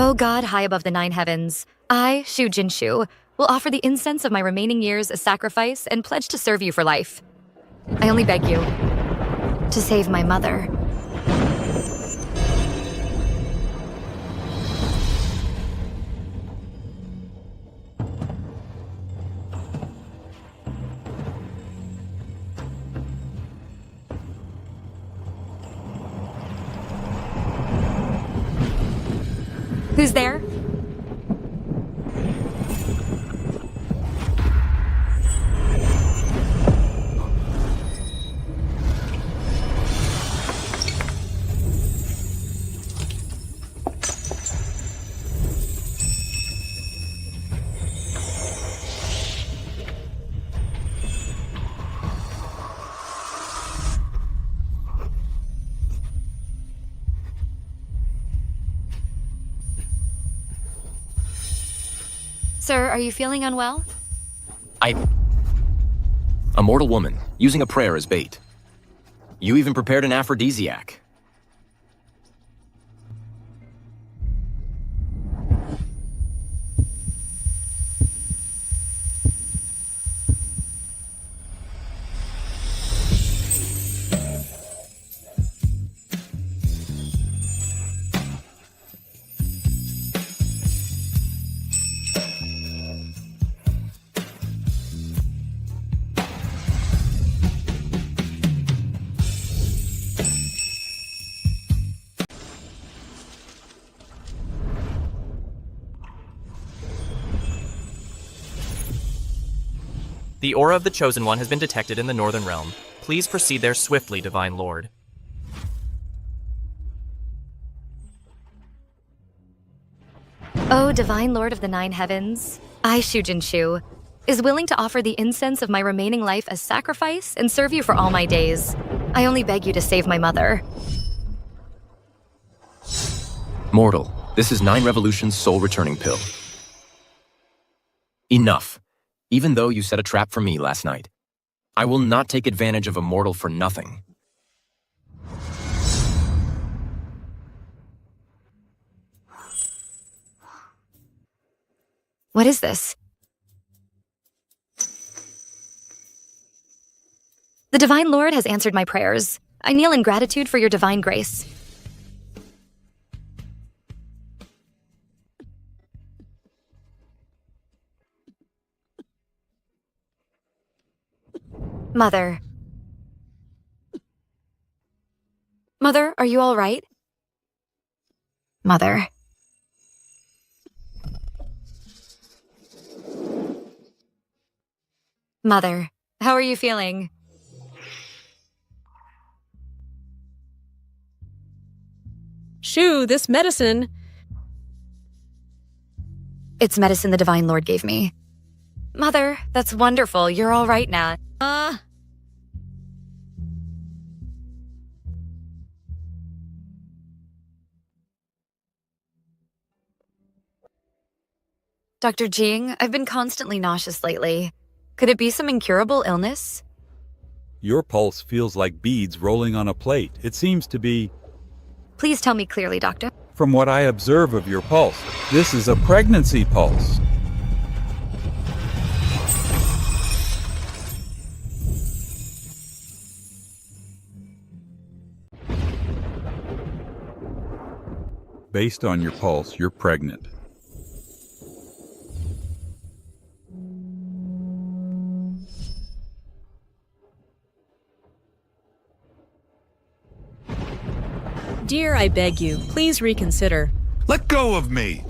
O God, high above the 9 heavens, I, Shu Jinshu, will offer the incense of my remaining years as sacrifice and pledge to serve you for life. I only beg you to save my mother. Who's there? Sir, are you feeling unwell? A mortal woman, using a prayer as bait. You even prepared an aphrodisiac. The aura of the Chosen One has been detected in the Northern Realm. Please proceed there swiftly, Divine Lord. O Divine Lord of the 9 heavens, I, Shu Jinshu, is willing to offer the incense of my remaining life as sacrifice and serve you for all my days. I only beg you to save my mother. Mortal, this is 9 Revolution's soul returning pill. Enough. Even though you set a trap for me last night, I will not take advantage of a mortal for nothing. What is this? The Divine Lord has answered my prayers. I kneel in gratitude for your divine grace. Mother. Mother, are you all right? Mother. Mother, how are you feeling? Shu, this medicine. It's medicine the Divine Lord gave me. Mother, that's wonderful. You're all right now. Dr. Jing, I've been constantly nauseous lately. Could it be some incurable illness? Your pulse feels like beads rolling on a plate. It seems to be... Please tell me clearly, Doctor. From what I observe of your pulse, this is a pregnancy pulse. Based on your pulse, you're pregnant. Dear, I beg you, please reconsider. Let go of me!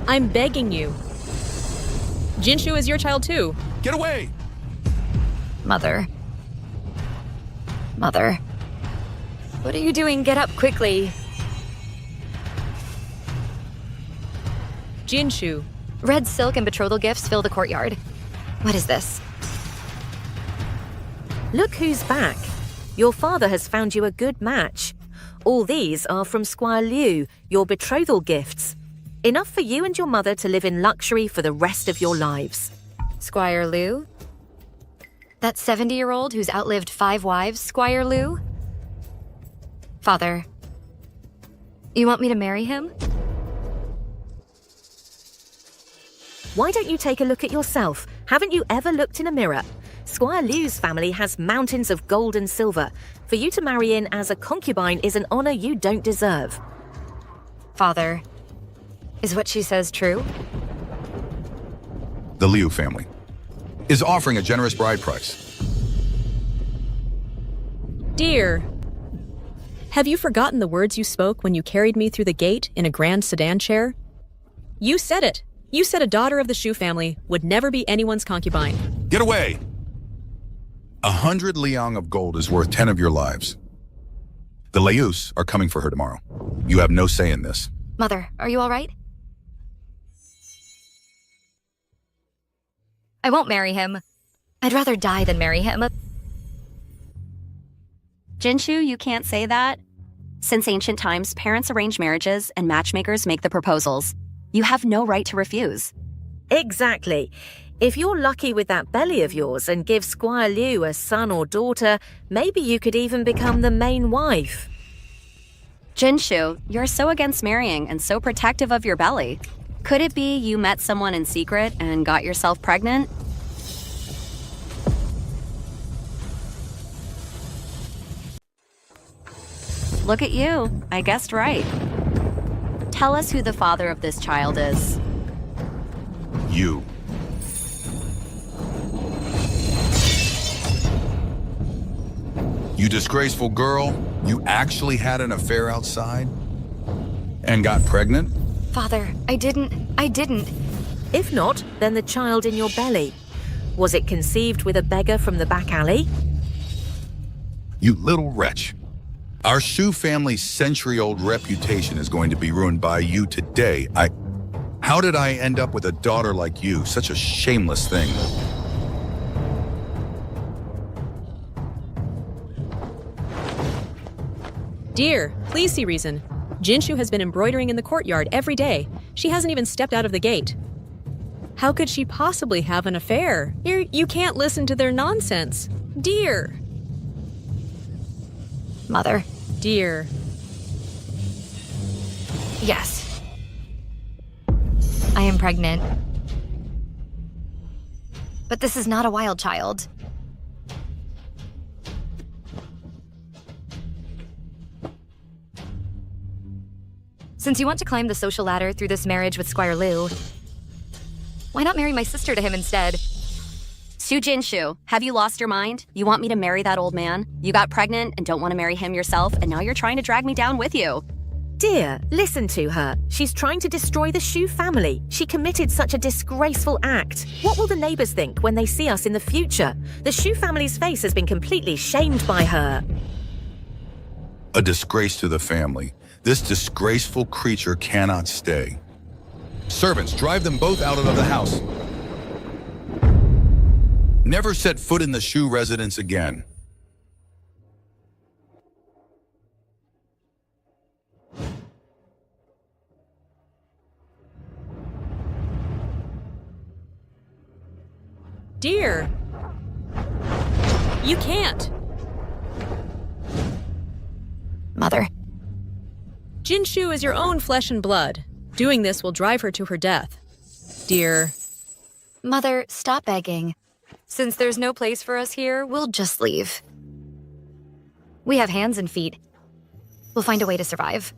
I'm begging you. Jinshu is your child too. Get away! Mother. Mother. What are you doing? Get up quickly. Jinshu. Red silk and betrothal gifts fill the courtyard. What is this? Look who's back. Your father has found you a good match. All these are from Squire Liu, your betrothal gifts. Enough for you and your mother to live in luxury for the rest of your lives. Squire Liu? That 70-year-old who's outlived 5 wives, Squire Liu? Father, you want me to marry him? Why don't you take a look at yourself? Haven't you ever looked in a mirror? Squire Liu's family has mountains of gold and silver. For you to marry in as a concubine is an honor you don't deserve. Father, is what she says true? The Liu family is offering a generous bride price. Dear, have you forgotten the words you spoke when you carried me through the gate in a grand sedan chair? You said it. You said a daughter of the Shu family would never be anyone's concubine. Get away! 100 liang of gold is worth 10 of your lives. The Lius are coming for her tomorrow. You have no say in this. Mother, are you all right? I won't marry him. I'd rather die than marry him. Jinshu, you can't say that. Since ancient times, parents arrange marriages and matchmakers make the proposals. You have no right to refuse. Exactly. If you're lucky with that belly of yours and give Squire Liu a son or daughter, maybe you could even become the main wife. Jinshu, you're so against marrying and so protective of your belly. Could it be you met someone in secret and got yourself pregnant? Look at you. I guessed right. Tell us who the father of this child is. You. You disgraceful girl, you actually had an affair outside? And got pregnant? Father, I didn't. If not, then the child in your belly. Was it conceived with a beggar from the back alley? You little wretch. Our Shu family's century-old reputation is going to be ruined by you today. How did I end up with a daughter like you? Such a shameless thing. Dear, please see reason. Jinshu has been embroidering in the courtyard every day. She hasn't even stepped out of the gate. How could she possibly have an affair? You can't listen to their nonsense. Dear. Mother. Dear. Yes. I am pregnant. But this is not a wild child. Since you want to climb the social ladder through this marriage with Squire Liu, why not marry my sister to him instead? Su Jinshu, have you lost your mind? You want me to marry that old man? You got pregnant and don't want to marry him yourself, and now you're trying to drag me down with you. Dear, listen to her. She's trying to destroy the Shu family. She committed such a disgraceful act. What will the neighbors think when they see us in the future? The Shu family's face has been completely shamed by her. A disgrace to the family. This disgraceful creature cannot stay. Servants, drive them both out of the house. Never set foot in the Shu residence again. Dear. You can't. Mother. Jinshu is your own flesh and blood. Doing this will drive her to her death. Dear. Mother, stop begging. Since there's no place for us here, we'll just leave. We have hands and feet. We'll find a way to survive.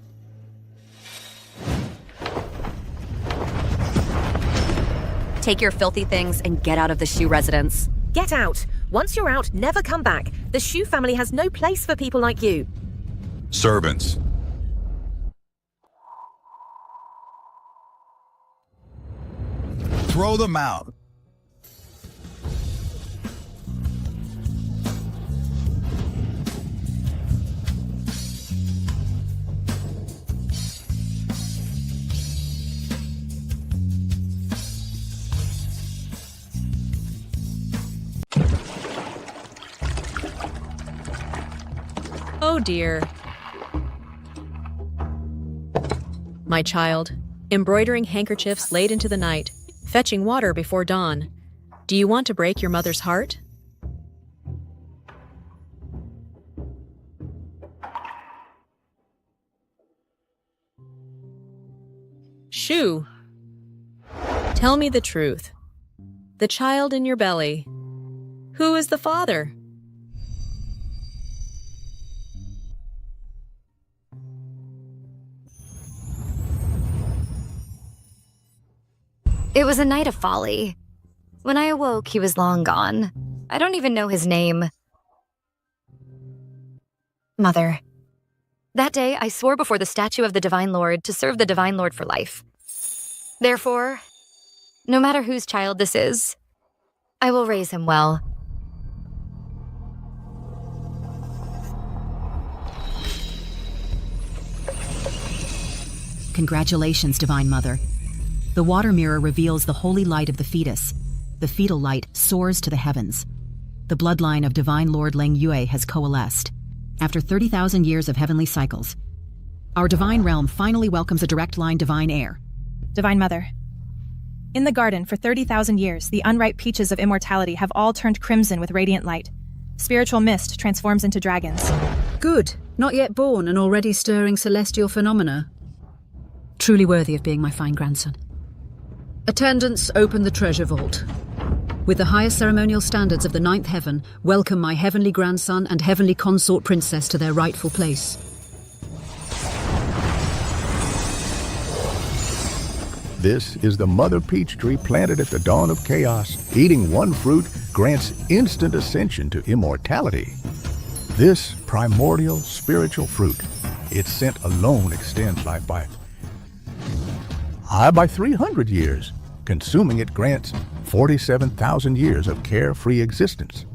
Take your filthy things and get out of the Shu residence. Get out. Once you're out, never come back. The Shu family has no place for people like you. Servants. Throw them out. Oh dear. My child, embroidering handkerchiefs late into the night, fetching water before dawn. Do you want to break your mother's heart? Shu. Tell me the truth. The child in your belly. Who is the father? It was a night of folly. When I awoke, he was long gone. I don't even know his name. Mother. That day, I swore before the statue of the Divine Lord to serve the Divine Lord for life. Therefore, no matter whose child this is, I will raise him well. Congratulations, Divine Mother. The water mirror reveals the holy light of the fetus. The fetal light soars to the heavens. The bloodline of Divine Lord Leng Yue has coalesced. After 30,000 years of heavenly cycles, our divine realm finally welcomes a direct line divine heir. Divine Mother. In the garden, for 30,000 years, the unripe peaches of immortality have all turned crimson with radiant light. Spiritual mist transforms into dragons. Good. Not yet born and already stirring celestial phenomena. Truly worthy of being my fine grandson. Attendants, open the treasure vault. With the highest ceremonial standards of the ninth heaven, welcome my heavenly grandson and heavenly consort princess to their rightful place. This is the mother peach tree planted at the dawn of chaos. Eating one fruit grants instant ascension to immortality. This primordial spiritual fruit, its scent alone extends life by 300 years. Consuming it grants 47,000 years of carefree existence.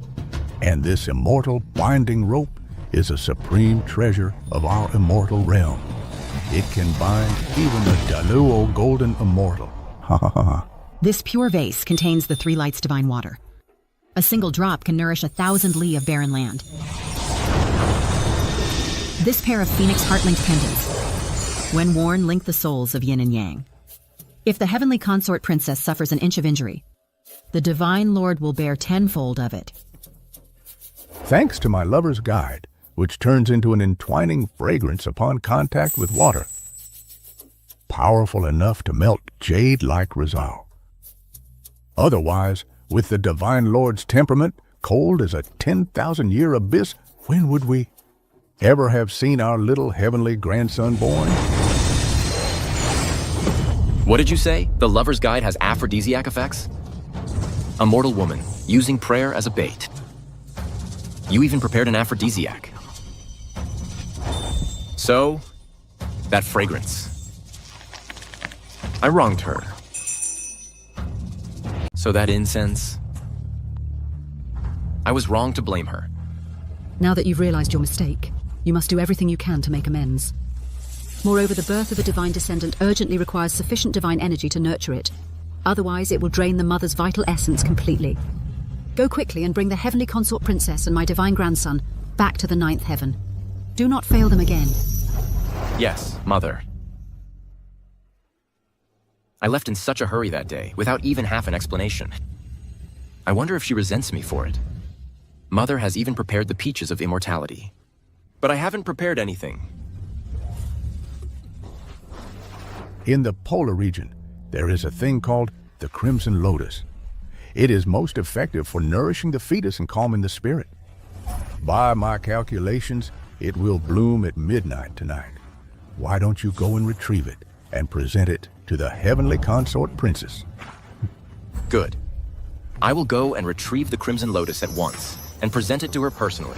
And this immortal binding rope is a supreme treasure of our immortal realm. It can bind even the Daluo Golden Immortal. Ha ha ha. This pure vase contains the three lights divine water. A single drop can nourish 1,000 li of barren land. This pair of phoenix heart-linked pendants, when worn, link the souls of yin and yang. If the heavenly consort princess suffers an inch of injury, the divine lord will bear tenfold of it. Thanks to my lover's guide, which turns into an entwining fragrance upon contact with water. Powerful enough to melt jade like resolve. Otherwise, with the divine lord's temperament, cold as a 10,000-year abyss, when would we ever have seen our little heavenly grandson born? What did you say? The lover's guide has aphrodisiac effects? A mortal woman, using prayer as a bait. You even prepared an aphrodisiac. So, that fragrance. I wronged her. So that incense. I was wrong to blame her. Now that you've realized your mistake, you must do everything you can to make amends. Moreover, the birth of a divine descendant urgently requires sufficient divine energy to nurture it. Otherwise, it will drain the mother's vital essence completely. Go quickly and bring the heavenly consort princess and my divine grandson back to the ninth heaven. Do not fail them again. Yes, Mother. I left in such a hurry that day, without even half an explanation. I wonder if she resents me for it. Mother has even prepared the peaches of immortality. But I haven't prepared anything. In the polar region, there is a thing called the crimson lotus. It is most effective for nourishing the fetus and calming the spirit. By my calculations, it will bloom at midnight tonight. Why don't you go and retrieve it and present it to the heavenly consort princess? Good. I will go and retrieve the crimson lotus at once and present it to her personally.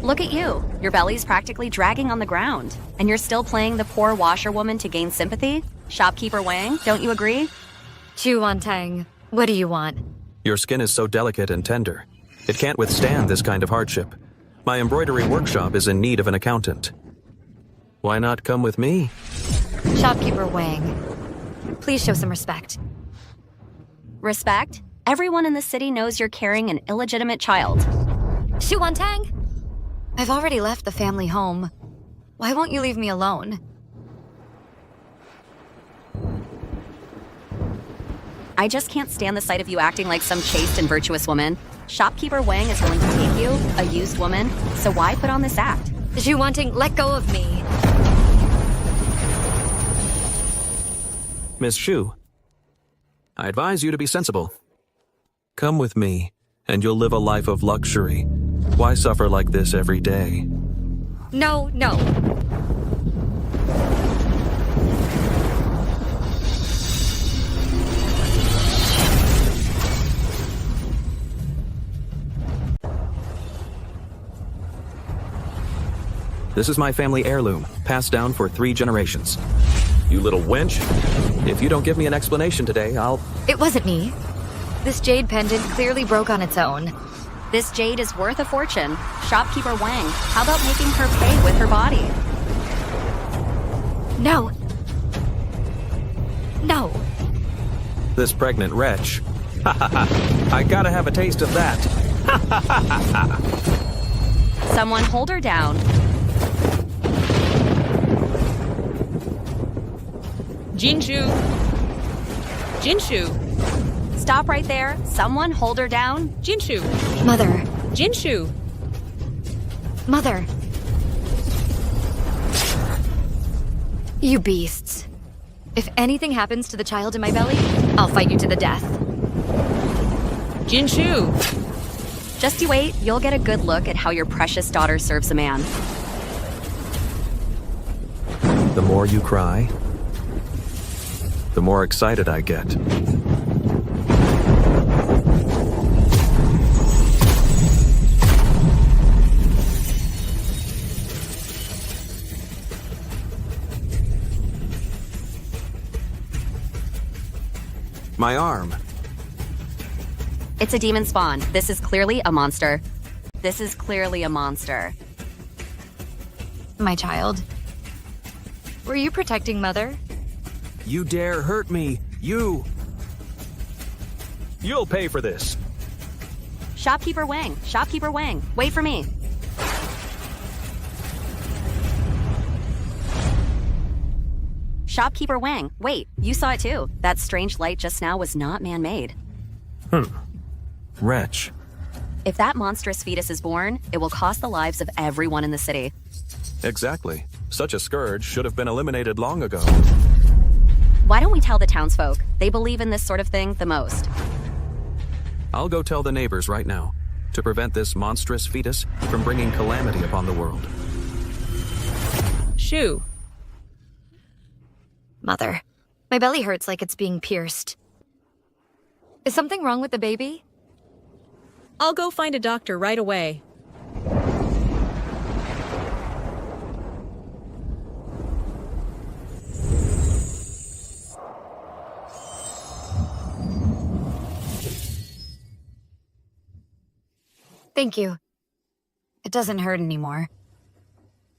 Look at you. Your belly's practically dragging on the ground. And you're still playing the poor washerwoman to gain sympathy? Shopkeeper Wang, don't you agree? Chu Wantang, what do you want? Your skin is so delicate and tender. It can't withstand this kind of hardship. My embroidery workshop is in need of an accountant. Why not come with me? Shopkeeper Wang, please show some respect. Respect? Everyone in the city knows you're carrying an illegitimate child. Chu Wantang? I've already left the family home. Why won't you leave me alone? I just can't stand the sight of you acting like some chaste and virtuous woman. Shopkeeper Wang is willing to take you, a used woman, so why put on this act? Zhu wanting, let go of me. Miss Shu, I advise you to be sensible. Come with me, and you'll live a life of luxury. Why suffer like this every day? No, no. This is my family heirloom, passed down for 3 generations. You little wench. If you don't give me an explanation today, I'll... It wasn't me. This jade pendant clearly broke on its own. This jade is worth a fortune. Shopkeeper Wang, how about making her pay with her body? No. No. This pregnant wretch. I gotta have a taste of that. Someone hold her down. Jinshu! Jinshu! Stop right there. Someone hold her down. Jinshu! Mother. Jinshu! Mother. You beasts. If anything happens to the child in my belly, I'll fight you to the death. Jinshu! Just you wait, you'll get a good look at how your precious daughter serves a man. The more you cry, the more excited I get. My arm. It's a demon spawn. This is clearly a monster. This is clearly a monster. My child. Were you protecting Mother? You dare hurt me, you! You'll pay for this. Shopkeeper Wang, Shopkeeper Wang, wait for me. Shopkeeper Wang, wait, you saw it too. That strange light just now was not man-made. Wretch. If that monstrous fetus is born, it will cost the lives of everyone in the city. Exactly. Such a scourge should have been eliminated long ago. Why don't we tell the townsfolk? They believe in this sort of thing the most. I'll go tell the neighbors right now, to prevent this monstrous fetus from bringing calamity upon the world. Shu. Mother. My belly hurts like it's being pierced. Is something wrong with the baby? I'll go find a doctor right away. Thank you. It doesn't hurt anymore.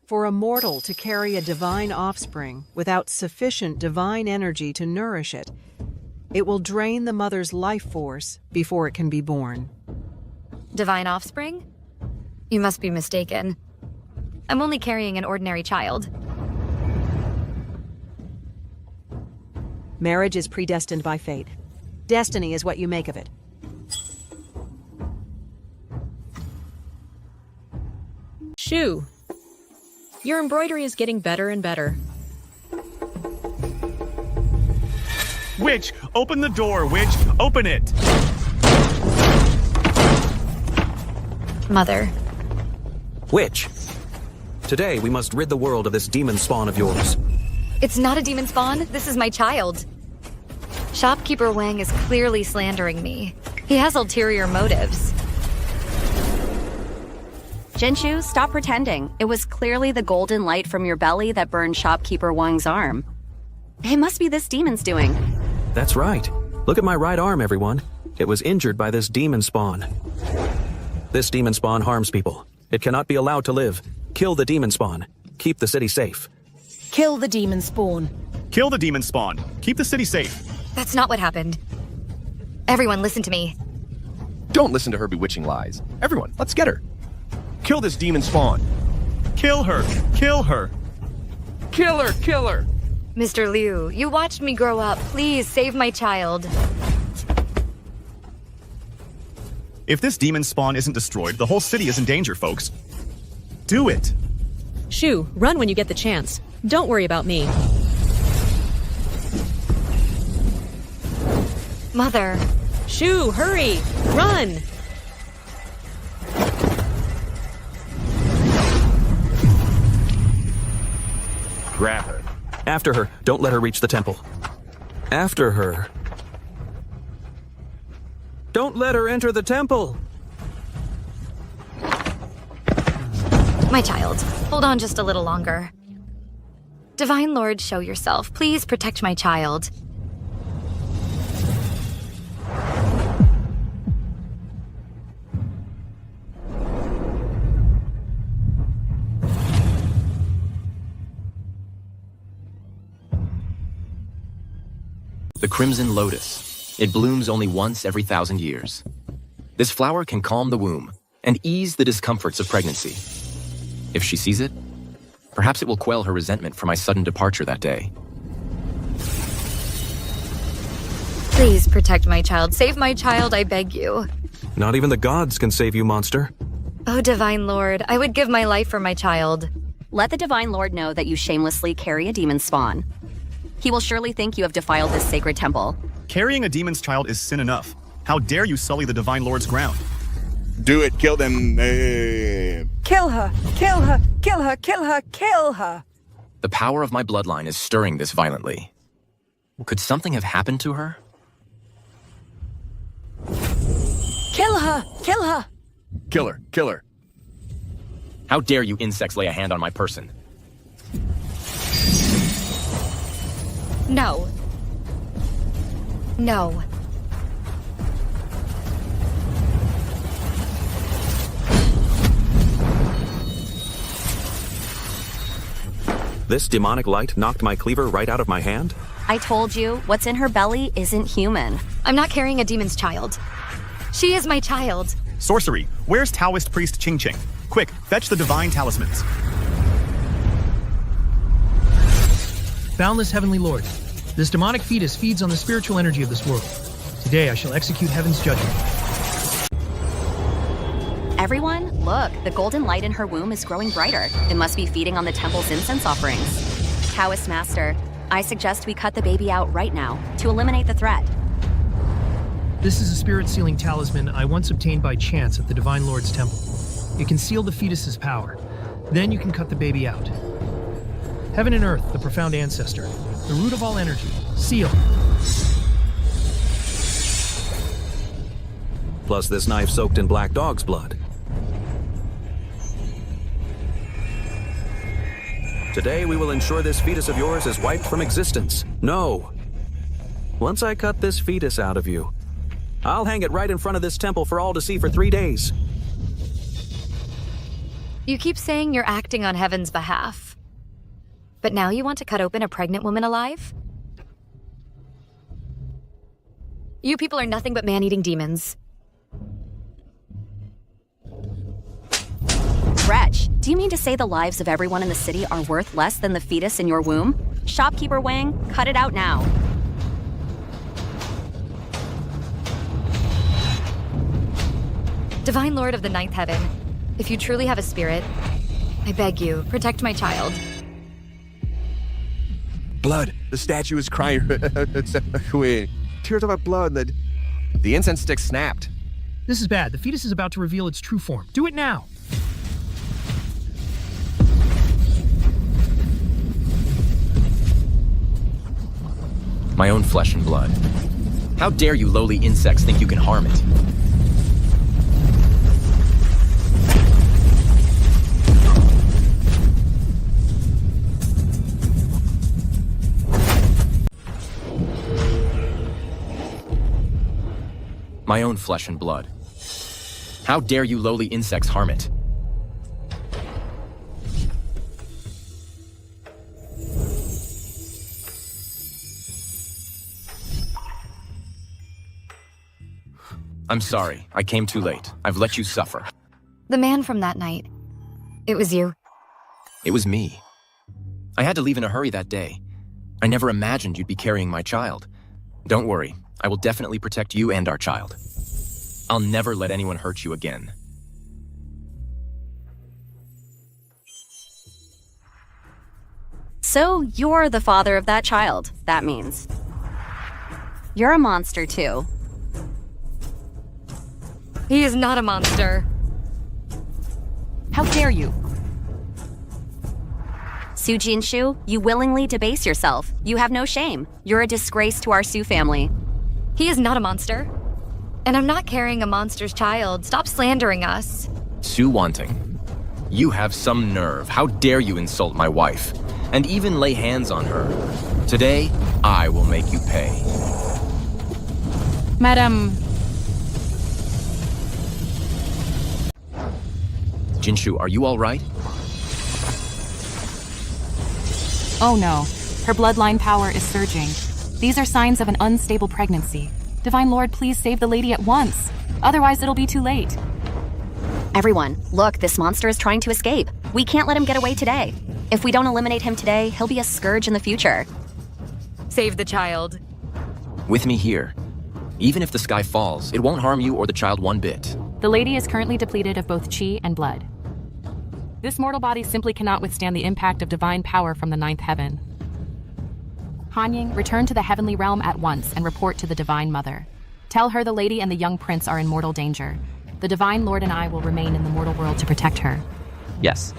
For a mortal to carry a divine offspring without sufficient divine energy to nourish it, it will drain the mother's life force before it can be born. Divine offspring? You must be mistaken. I'm only carrying an ordinary child. Marriage is predestined by fate. Destiny is what you make of it. Shu. Your embroidery is getting better and better. Witch, open the door, witch, open it! Mother. Witch! Today we must rid the world of this demon spawn of yours. It's not a demon spawn. This is my child. Shopkeeper Wang is clearly slandering me. He has ulterior motives. Jinshu, stop pretending. It was clearly the golden light from your belly that burned Shopkeeper Wang's arm. It must be this demon's doing. That's right. Look at my right arm, everyone. It was injured by this demon spawn. This demon spawn harms people. It cannot be allowed to live. Kill the demon spawn. Keep the city safe. Kill the demon spawn. Kill the demon spawn. Keep the city safe. That's not what happened. Everyone, listen to me. Don't listen to her bewitching lies. Everyone, let's get her. Kill this demon spawn. Kill her. Kill her. Kill her. Kill her. Mr. Liu, you watched me grow up. Please save my child. If this demon spawn isn't destroyed, the whole city is in danger, folks. Do it. Shu, run when you get the chance. Don't worry about me. Mother. Shu, hurry! Run! Grab her. After her. Don't let her reach the temple. After her. Don't let her enter the temple! My child, hold on just a little longer. Divine Lord, show yourself. Please protect my child. The crimson lotus. It blooms only once every 1,000 years. This flower can calm the womb and ease the discomforts of pregnancy. If she sees it, perhaps it will quell her resentment for my sudden departure that day. Please protect my child. Save my child, I beg you. Not even the gods can save you, monster. Oh, Divine Lord, I would give my life for my child. Let the Divine Lord know that you shamelessly carry a demon spawn. He will surely think you have defiled this sacred temple. Carrying a demon's child is sin enough. How dare you sully the Divine Lord's ground? Do it, kill them. Kill her! Kill her! Kill her! Kill her! Kill her! The power of my bloodline is stirring this violently. Could something have happened to her? Kill her! Kill her! Kill her. Kill her. How dare you insects lay a hand on my person? No. No. This demonic light knocked my cleaver right out of my hand? I told you, what's in her belly isn't human. I'm not carrying a demon's child. She is my child. Sorcery. Where's Taoist priest Ching Ching? Quick, fetch the divine talismans. Boundless Heavenly Lord, this demonic fetus feeds on the spiritual energy of this world. Today I shall execute heaven's judgment. Everyone, look, the golden light in her womb is growing brighter. It must be feeding on the temple's incense offerings. Taoist Master, I suggest we cut the baby out right now to eliminate the threat. This is a spirit-sealing talisman I once obtained by chance at the Divine Lord's temple. It can seal the fetus's power. Then you can cut the baby out. Heaven and Earth, the profound ancestor, the root of all energy, seal. Plus this knife soaked in black dog's blood. Today we will ensure this fetus of yours is wiped from existence. No. Once I cut this fetus out of you, I'll hang it right in front of this temple for all to see for 3 days. You keep saying you're acting on Heaven's behalf. But now you want to cut open a pregnant woman alive? You people are nothing but man-eating demons. Wretch, do you mean to say the lives of everyone in the city are worth less than the fetus in your womb? Shopkeeper Wang, cut it out now. Divine Lord of the Ninth Heaven, if you truly have a spirit, I beg you, protect my child. Blood. The statue is crying. Tears of blood. The incense stick snapped. This is bad. The fetus is about to reveal its true form. Do it now! My own flesh and blood. How dare you lowly insects think you can harm it? My own flesh and blood. How dare you lowly insects harm it? I'm sorry. I came too late. I've let you suffer. The man from that night. It was you. It was me. I had to leave in a hurry that day. I never imagined you'd be carrying my child. Don't worry. I will definitely protect you and our child. I'll never let anyone hurt you again. So you're the father of that child, that means. You're a monster too. He is not a monster. How dare you? Su Jinshu, you willingly debase yourself. You have no shame. You're a disgrace to our Su family. He is not a monster. And I'm not carrying a monster's child. Stop slandering us. Su Wanting, you have some nerve. How dare you insult my wife? And even lay hands on her. Today, I will make you pay. Madam... Jinshu, are you all right? Oh no. Her bloodline power is surging. These are signs of an unstable pregnancy. Divine Lord, please save the lady at once. Otherwise, it'll be too late. Everyone, look, this monster is trying to escape. We can't let him get away today. If we don't eliminate him today, he'll be a scourge in the future. Save the child. With me here. Even if the sky falls, it won't harm you or the child one bit. The lady is currently depleted of both chi and blood. This mortal body simply cannot withstand the impact of divine power from the ninth heaven. Hanying, return to the heavenly realm at once and report to the Divine Mother. Tell her the lady and the young prince are in mortal danger. The Divine Lord and I will remain in the mortal world to protect her. Yes.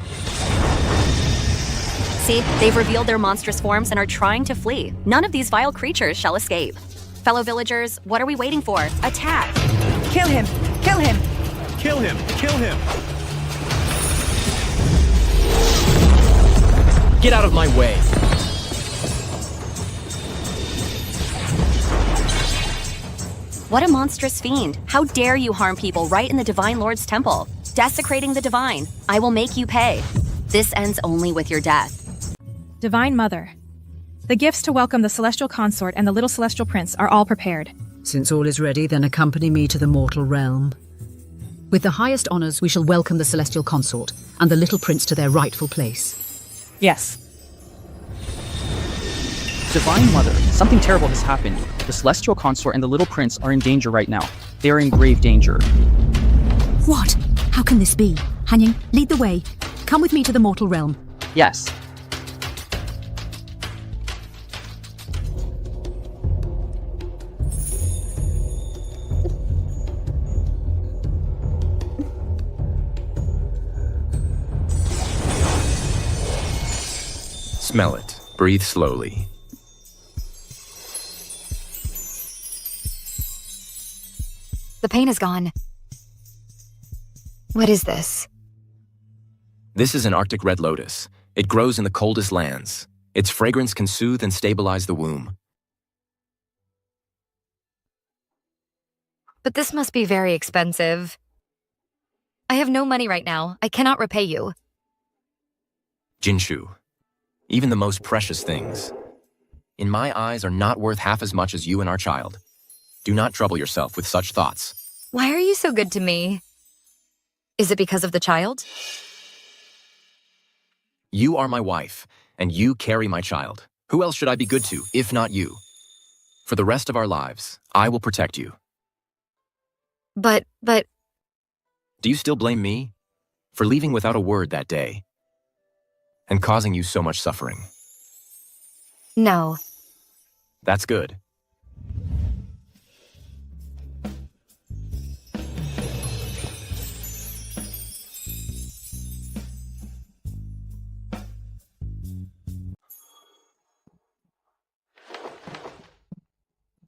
See, they've revealed their monstrous forms and are trying to flee. None of these vile creatures shall escape. Fellow villagers, what are we waiting for? Attack! Kill him! Kill him! Kill him! Kill him! Get out of my way! What a monstrous fiend. How dare you harm people right in the Divine Lord's temple? Desecrating the divine. I will make you pay. This ends only with your death. Divine Mother, the gifts to welcome the Celestial Consort and the little Celestial Prince are all prepared. Since all is ready, then accompany me to the mortal realm. With the highest honors, we shall welcome the Celestial Consort and the little prince to their rightful place. Yes. Divine Mother, something terrible has happened. The Celestial Consort and the little prince are in danger right now. They are in grave danger. What? How can this be? Hanying, lead the way. Come with me to the mortal realm. Yes. Smell it. Breathe slowly. The pain is gone. What is this? This is an Arctic red lotus. It grows in the coldest lands. Its fragrance can soothe and stabilize the womb. But this must be very expensive. I have no money right now. I cannot repay you. Jinshu, even the most precious things, in my eyes, are not worth half as much as you and our child. Do not trouble yourself with such thoughts. Why are you so good to me? Is it because of the child? You are my wife, and you carry my child. Who else should I be good to, if not you? For the rest of our lives, I will protect you. But... Do you still blame me for leaving without a word that day and causing you so much suffering? No. That's good.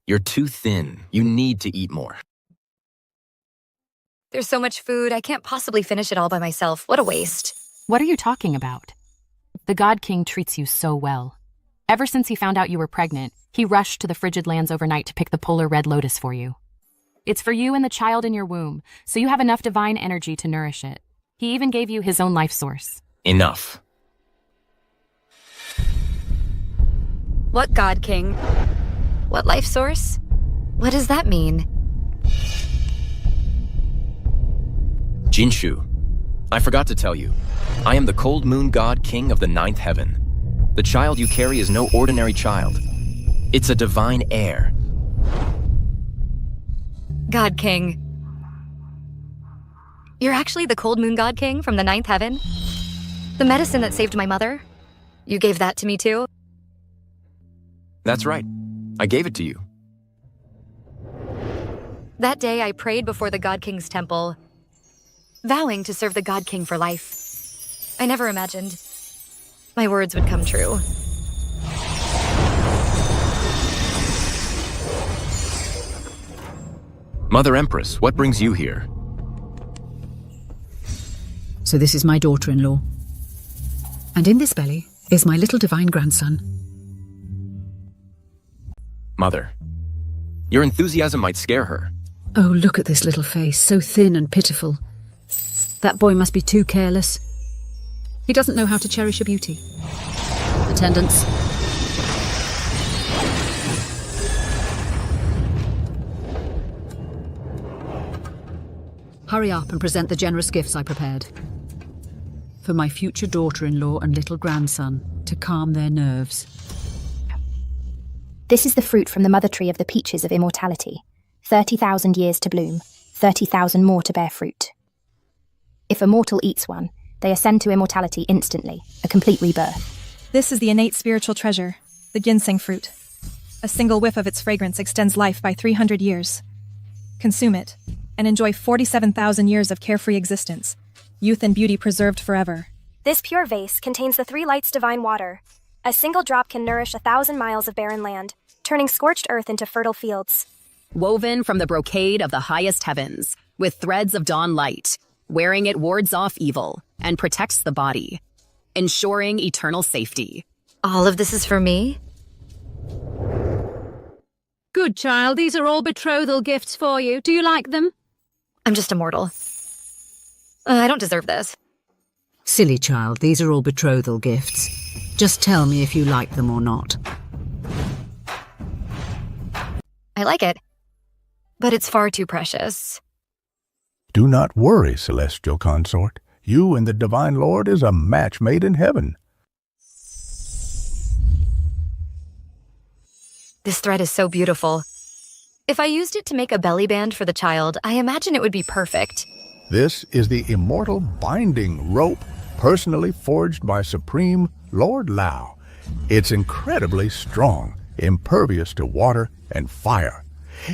You're too thin. You need to eat more. There's so much food, I can't possibly finish it all by myself. What a waste. What are you talking about? The God King treats you so well. Ever since he found out you were pregnant, he rushed to the frigid lands overnight to pick the polar red lotus for you. It's for you and the child in your womb, so you have enough divine energy to nourish it. He even gave you his own life source. Enough. What God King? What life source? What does that mean? Jinshu, I forgot to tell you. I am the cold moon god king of the ninth heaven. The child you carry is no ordinary child. It's a divine heir. God King. You're actually the cold moon God King from the ninth heaven? The medicine that saved my mother? You gave that to me too? That's right. I gave it to you. That day I prayed before the God King's temple, vowing to serve the God King for life. I never imagined my words would come true. Mother Empress, what brings you here? So this is my daughter-in-law. And in this belly is my little divine grandson. Mother, your enthusiasm might scare her. Oh, look at this little face, so thin and pitiful. That boy must be too careless. He doesn't know how to cherish a beauty. Attendants. Hurry up and present the generous gifts I prepared. For my future daughter-in-law and little grandson, to calm their nerves. This is the fruit from the mother tree of the peaches of immortality. 30,000 years to bloom, 30,000 more to bear fruit. If a mortal eats one, they ascend to immortality instantly, a complete rebirth. This is the innate spiritual treasure, the ginseng fruit. A single whiff of its fragrance extends life by 300 years. Consume it, and enjoy 47,000 years of carefree existence, youth and beauty preserved forever. This pure vase contains the three lights divine water. A single drop can nourish 1,000 miles of barren land, turning scorched earth into fertile fields. Woven from the brocade of the highest heavens, with threads of dawn light, wearing it wards off evil and protects the body, ensuring eternal safety. All of this is for me? Good child, these are all betrothal gifts for you. Do you like them? I'm just a mortal. I don't deserve this. Silly child, these are all betrothal gifts. Just tell me if you like them or not. I like it, but it's far too precious. Do not worry, celestial consort. You and the Divine Lord is a match made in heaven. This thread is so beautiful. If I used it to make a belly band for the child, I imagine it would be perfect. This is the immortal binding rope, personally forged by Supreme Lord Lao. It's incredibly strong, impervious to water and fire.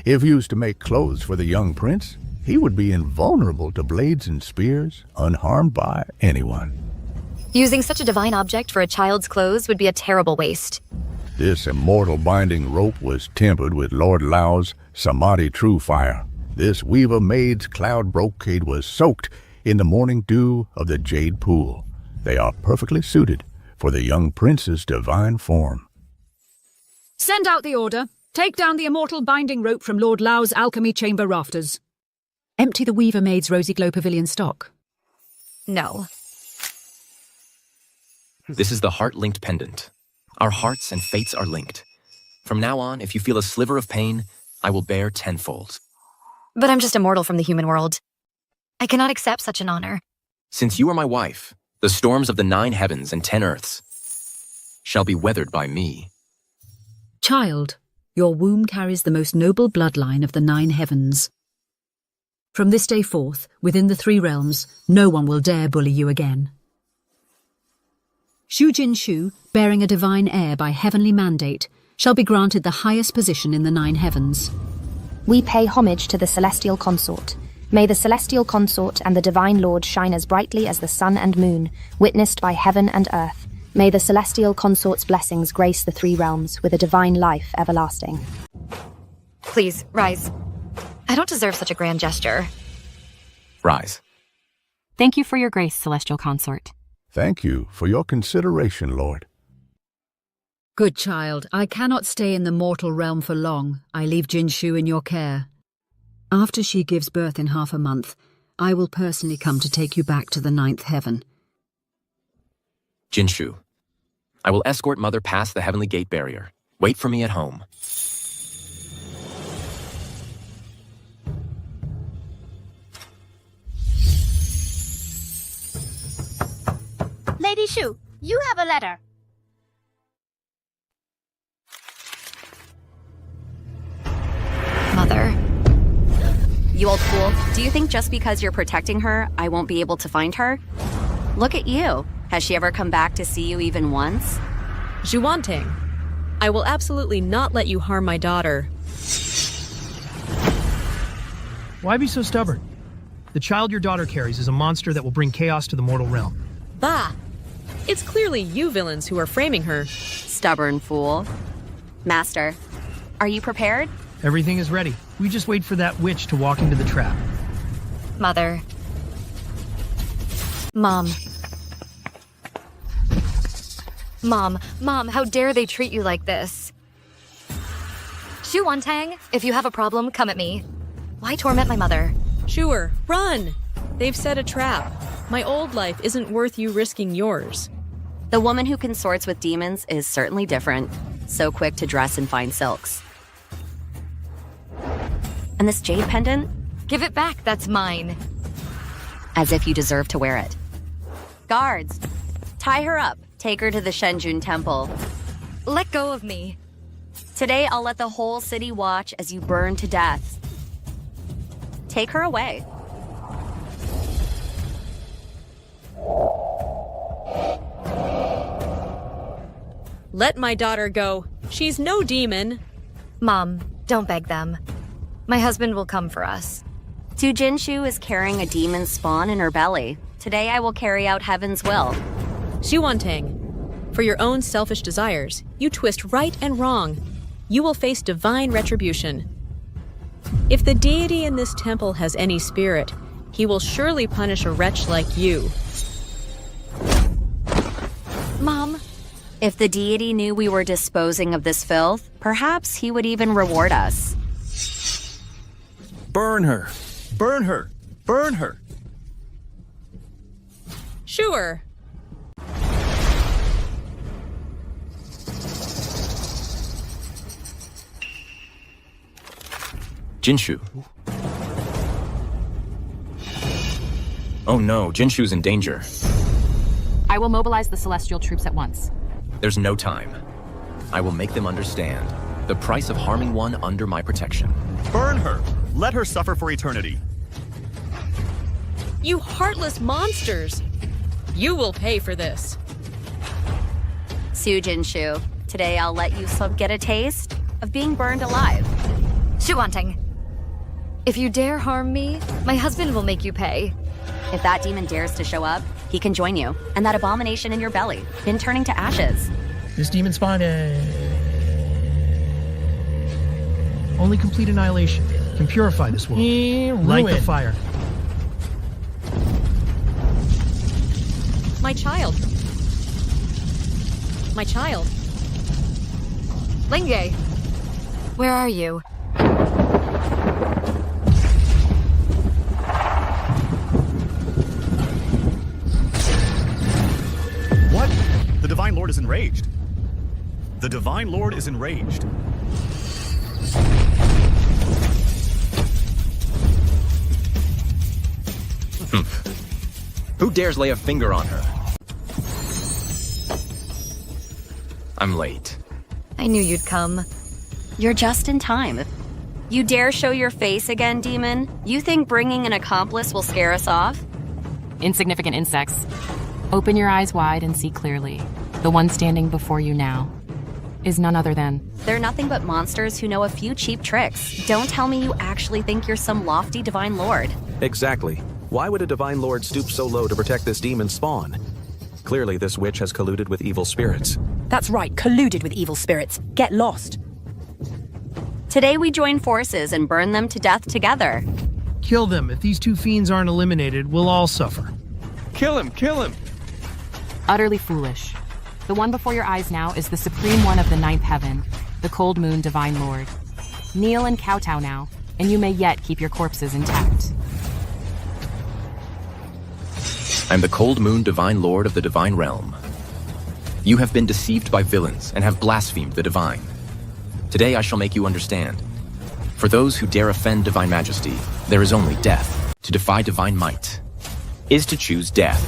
If used to make clothes for the young prince, he would be invulnerable to blades and spears, unharmed by anyone. Using such a divine object for a child's clothes would be a terrible waste. This immortal binding rope was tempered with Lord Lao's Samadhi true fire. This weaver maid's cloud brocade was soaked in the morning dew of the jade pool. They are perfectly suited for the young prince's divine form. Send out the order. Take down the immortal binding rope from Lord Lao's alchemy chamber rafters. Empty the weaver maid's rosy glow pavilion stock. No. This is the heart-linked pendant. Our hearts and fates are linked. From now on, if you feel a sliver of pain, I will bear tenfold. But I'm just a mortal from the human world. I cannot accept such an honor. Since you are my wife, the storms of the 9 heavens and 10 earths shall be weathered by me. Child, your womb carries the most noble bloodline of the 9 heavens. From this day forth, within the 3 realms, no one will dare bully you again. Shu Jin Shu, bearing a divine heir by heavenly mandate, shall be granted the highest position in the 9 heavens. We pay homage to the celestial consort. May the celestial consort and the divine lord shine as brightly as the sun and moon, witnessed by heaven and earth. May the celestial consort's blessings grace the 3 realms with a divine life everlasting. Please, rise. I don't deserve such a grand gesture. Rise. Thank you for your grace, celestial consort. Thank you for your consideration, Lord. Good child, I cannot stay in the mortal realm for long. I leave Jinshu in your care. After she gives birth in half a month, I will personally come to take you back to the 9th heaven. Jinshu, I will escort Mother past the heavenly gate barrier. Wait for me at home. Lady Shu, you have a letter. Mother. You old fool, do you think just because you're protecting her, I won't be able to find her? Look at you. Has she ever come back to see you even once? Zhuantang, I will absolutely not let you harm my daughter. Why be so stubborn? The child your daughter carries is a monster that will bring chaos to the mortal realm. Bah! It's clearly you villains who are framing her. Stubborn fool. Master, are you prepared? Everything is ready. We just wait for that witch to walk into the trap. Mother. Mom. Mom, how dare they treat you like this? Zhuantang, if you have a problem, come at me. Why torment my mother? Sure, run! They've set a trap. My old life isn't worth you risking yours. The woman who consorts with demons is certainly different. So quick to dress in fine silks. And this jade pendant? Give it back, that's mine. As if you deserve to wear it. Guards, tie her up. Take her to the Shenjun Temple. Let go of me. Today, I'll let the whole city watch as you burn to death. Take her away. Let my daughter go. She's no demon. Mom, don't beg them. My husband will come for us. Tu Jinshu is carrying a demon spawn in her belly. Today, I will carry out heaven's will. Zhuantang, for your own selfish desires, you twist right and wrong. You will face divine retribution. If the deity in this temple has any spirit, he will surely punish a wretch like you. Mom. If the deity knew we were disposing of this filth, perhaps he would even reward us. Burn her! Burn her! Burn her! Sure. Jinshu. Oh no, Jinshu's in danger. I will mobilize the celestial troops at once. There's no time. I will make them understand the price of harming one under my protection. Burn her! Let her suffer for eternity. You heartless monsters! You will pay for this. Su Jinshu, today I'll let you get a taste of being burned alive. Zhuantang, if you dare harm me, my husband will make you pay. If that demon dares to show up, he can join you. And that abomination in your belly, been turning to ashes. This demon spawn, only complete annihilation can purify this world. Light the fire. My child. My child. Lingye, where are you? What? The Divine Lord is enraged. The Divine Lord is enraged. Who dares lay a finger on her? I'm late. I knew you'd come. You're just in time. You dare show your face again, demon? You think bringing an accomplice will scare us off? Insignificant insects. Open your eyes wide and see clearly. The one standing before you now is none other than... They're nothing but monsters who know a few cheap tricks. Don't tell me you actually think you're some lofty Divine Lord. Exactly. Why would a Divine Lord stoop so low to protect this demon spawn? Clearly, this witch has colluded with evil spirits. That's right, colluded with evil spirits. Get lost. Today we join forces and burn them to death together. Kill them. If these two fiends aren't eliminated, we'll all suffer. Kill him! Kill him! Utterly foolish. The one before your eyes now is the supreme one of the ninth heaven, the cold moon Divine Lord. Kneel and kowtow now, and you may yet keep your corpses intact. I'm the cold moon Divine Lord of the Divine Realm. You have been deceived by villains and have blasphemed the divine. Today I shall make you understand. For those who dare offend Divine Majesty, there is only death. To defy divine might is to choose death.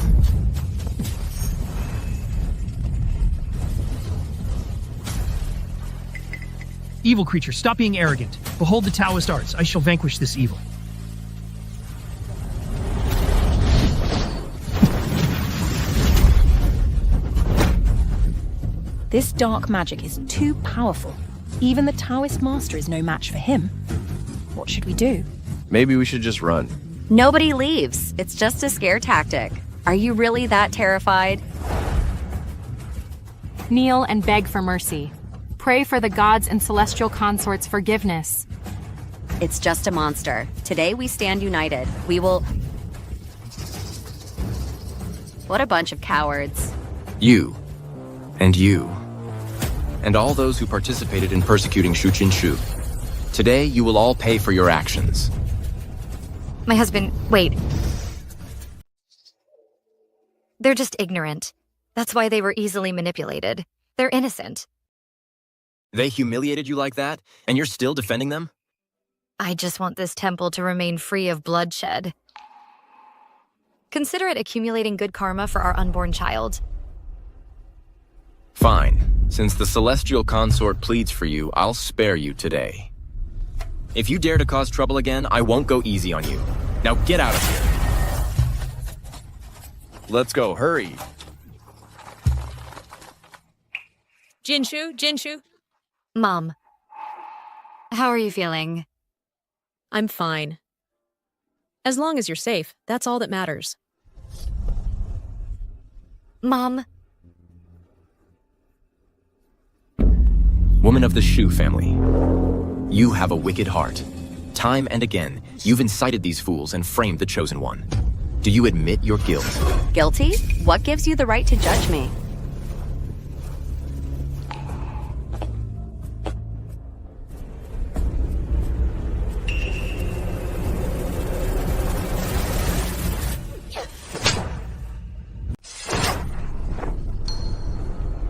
Evil creature, stop being arrogant. Behold the Taoist arts. I shall vanquish this evil. This dark magic is too powerful. Even the Taoist master is no match for him. What should we do? Maybe we should just run. Nobody leaves. It's just a scare tactic. Are you really that terrified? Kneel and beg for mercy. Pray for the gods and celestial consorts' forgiveness. It's just a monster. Today we stand united. We will... What a bunch of cowards. You. And you. And all those who participated in persecuting Shu Jinshu. Today, you will all pay for your actions. My husband, wait. They're just ignorant. That's why they were easily manipulated. They're innocent. They humiliated you like that, and you're still defending them? I just want this temple to remain free of bloodshed. Consider it accumulating good karma for our unborn child. Fine. Since the celestial consort pleads for you, I'll spare you today. If you dare to cause trouble again, I won't go easy on you. Now get out of here. Let's go, hurry. Jinshu? Mom, how are you feeling? I'm fine. As long as you're safe, that's all that matters. Mom. Woman of the Shu family, you have a wicked heart. Time and again, you've incited these fools and framed the Chosen One. Do you admit your guilt? Guilty? What gives you the right to judge me?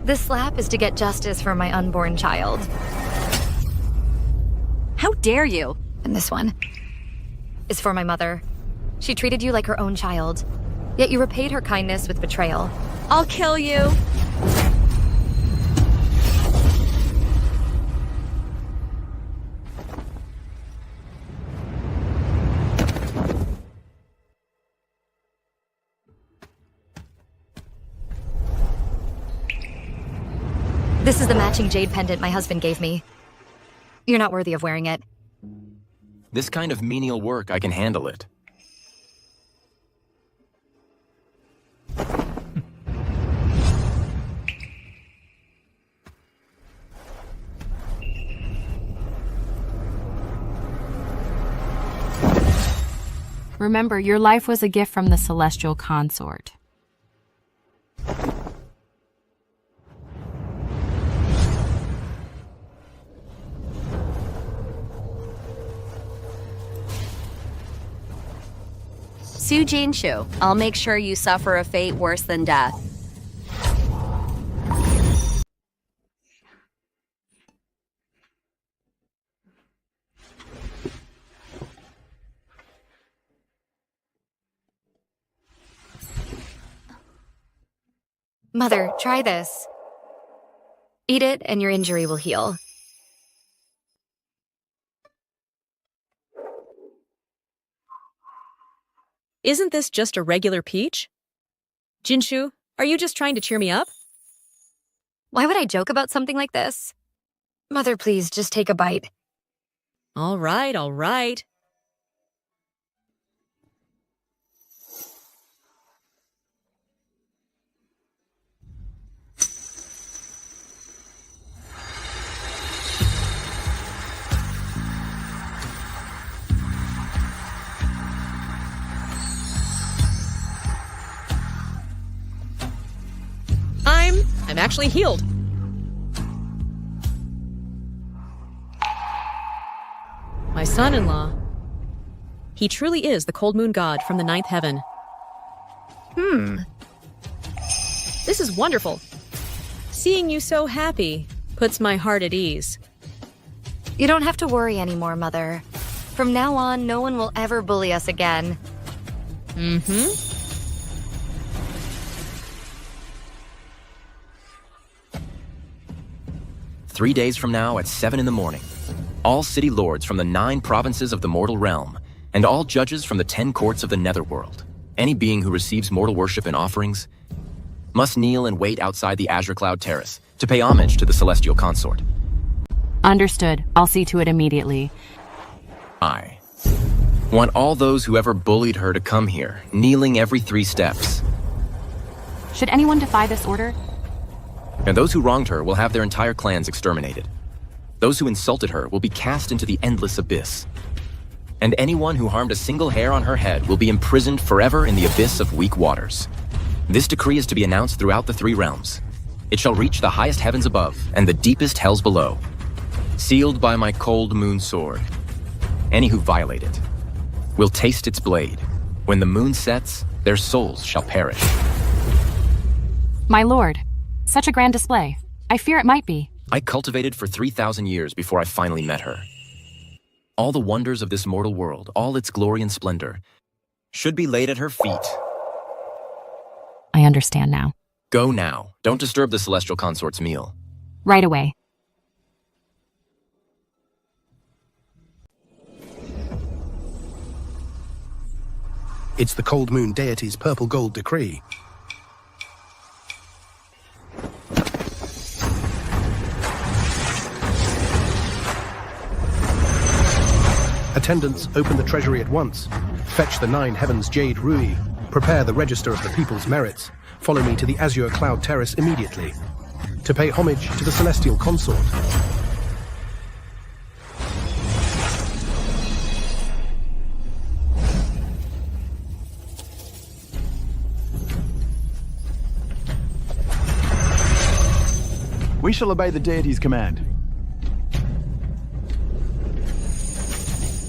This slap is to get justice for my unborn child. How dare you? And this one is for my mother. She treated you like her own child, yet you repaid her kindness with betrayal. I'll kill you. This is the matching jade pendant my husband gave me. You're not worthy of wearing it. This kind of menial work, I can handle it. Remember, your life was a gift from the celestial consort. Su Jinshu, I'll make sure you suffer a fate worse than death. Mother, try this. Eat it and your injury will heal. Isn't this just a regular peach? Jinshu, are you just trying to cheer me up? Why would I joke about something like this? Mother, please, just take a bite. All right, all right. I'm actually healed. My son-in-law. He truly is the cold moon god from the ninth heaven. This is wonderful. Seeing you so happy puts my heart at ease. You don't have to worry anymore, Mother. From now on, no one will ever bully us again. 3 days from now at 7 in the morning, all city lords from the 9 provinces of the mortal realm, and all judges from the 10 courts of the netherworld, any being who receives mortal worship and offerings, must kneel and wait outside the Azure Cloud Terrace to pay homage to the celestial consort. Understood. I'll see to it immediately. I want all those who ever bullied her to come here, kneeling every 3 steps. Should anyone defy this order? And those who wronged her will have their entire clans exterminated. Those who insulted her will be cast into the endless abyss. And anyone who harmed a single hair on her head will be imprisoned forever in the abyss of weak waters. This decree is to be announced throughout the 3 realms. It shall reach the highest heavens above and the deepest hells below. Sealed by my cold moon sword. Any who violate it will taste its blade. When the moon sets, their souls shall perish. My lord, such a grand display. I fear it might be. I cultivated for 3,000 years before I finally met her. All the wonders of this mortal world, all its glory and splendor, should be laid at her feet. I understand now. Go now. Don't disturb the celestial consort's meal. Right away. It's the Cold Moon Deity's purple gold decree. Attendants, open the treasury at once. Fetch the 9 heavens jade ruby. Prepare the register of the people's merits. Follow me to the azure cloud terrace immediately. To pay homage to the celestial consort. We shall obey the deity's command.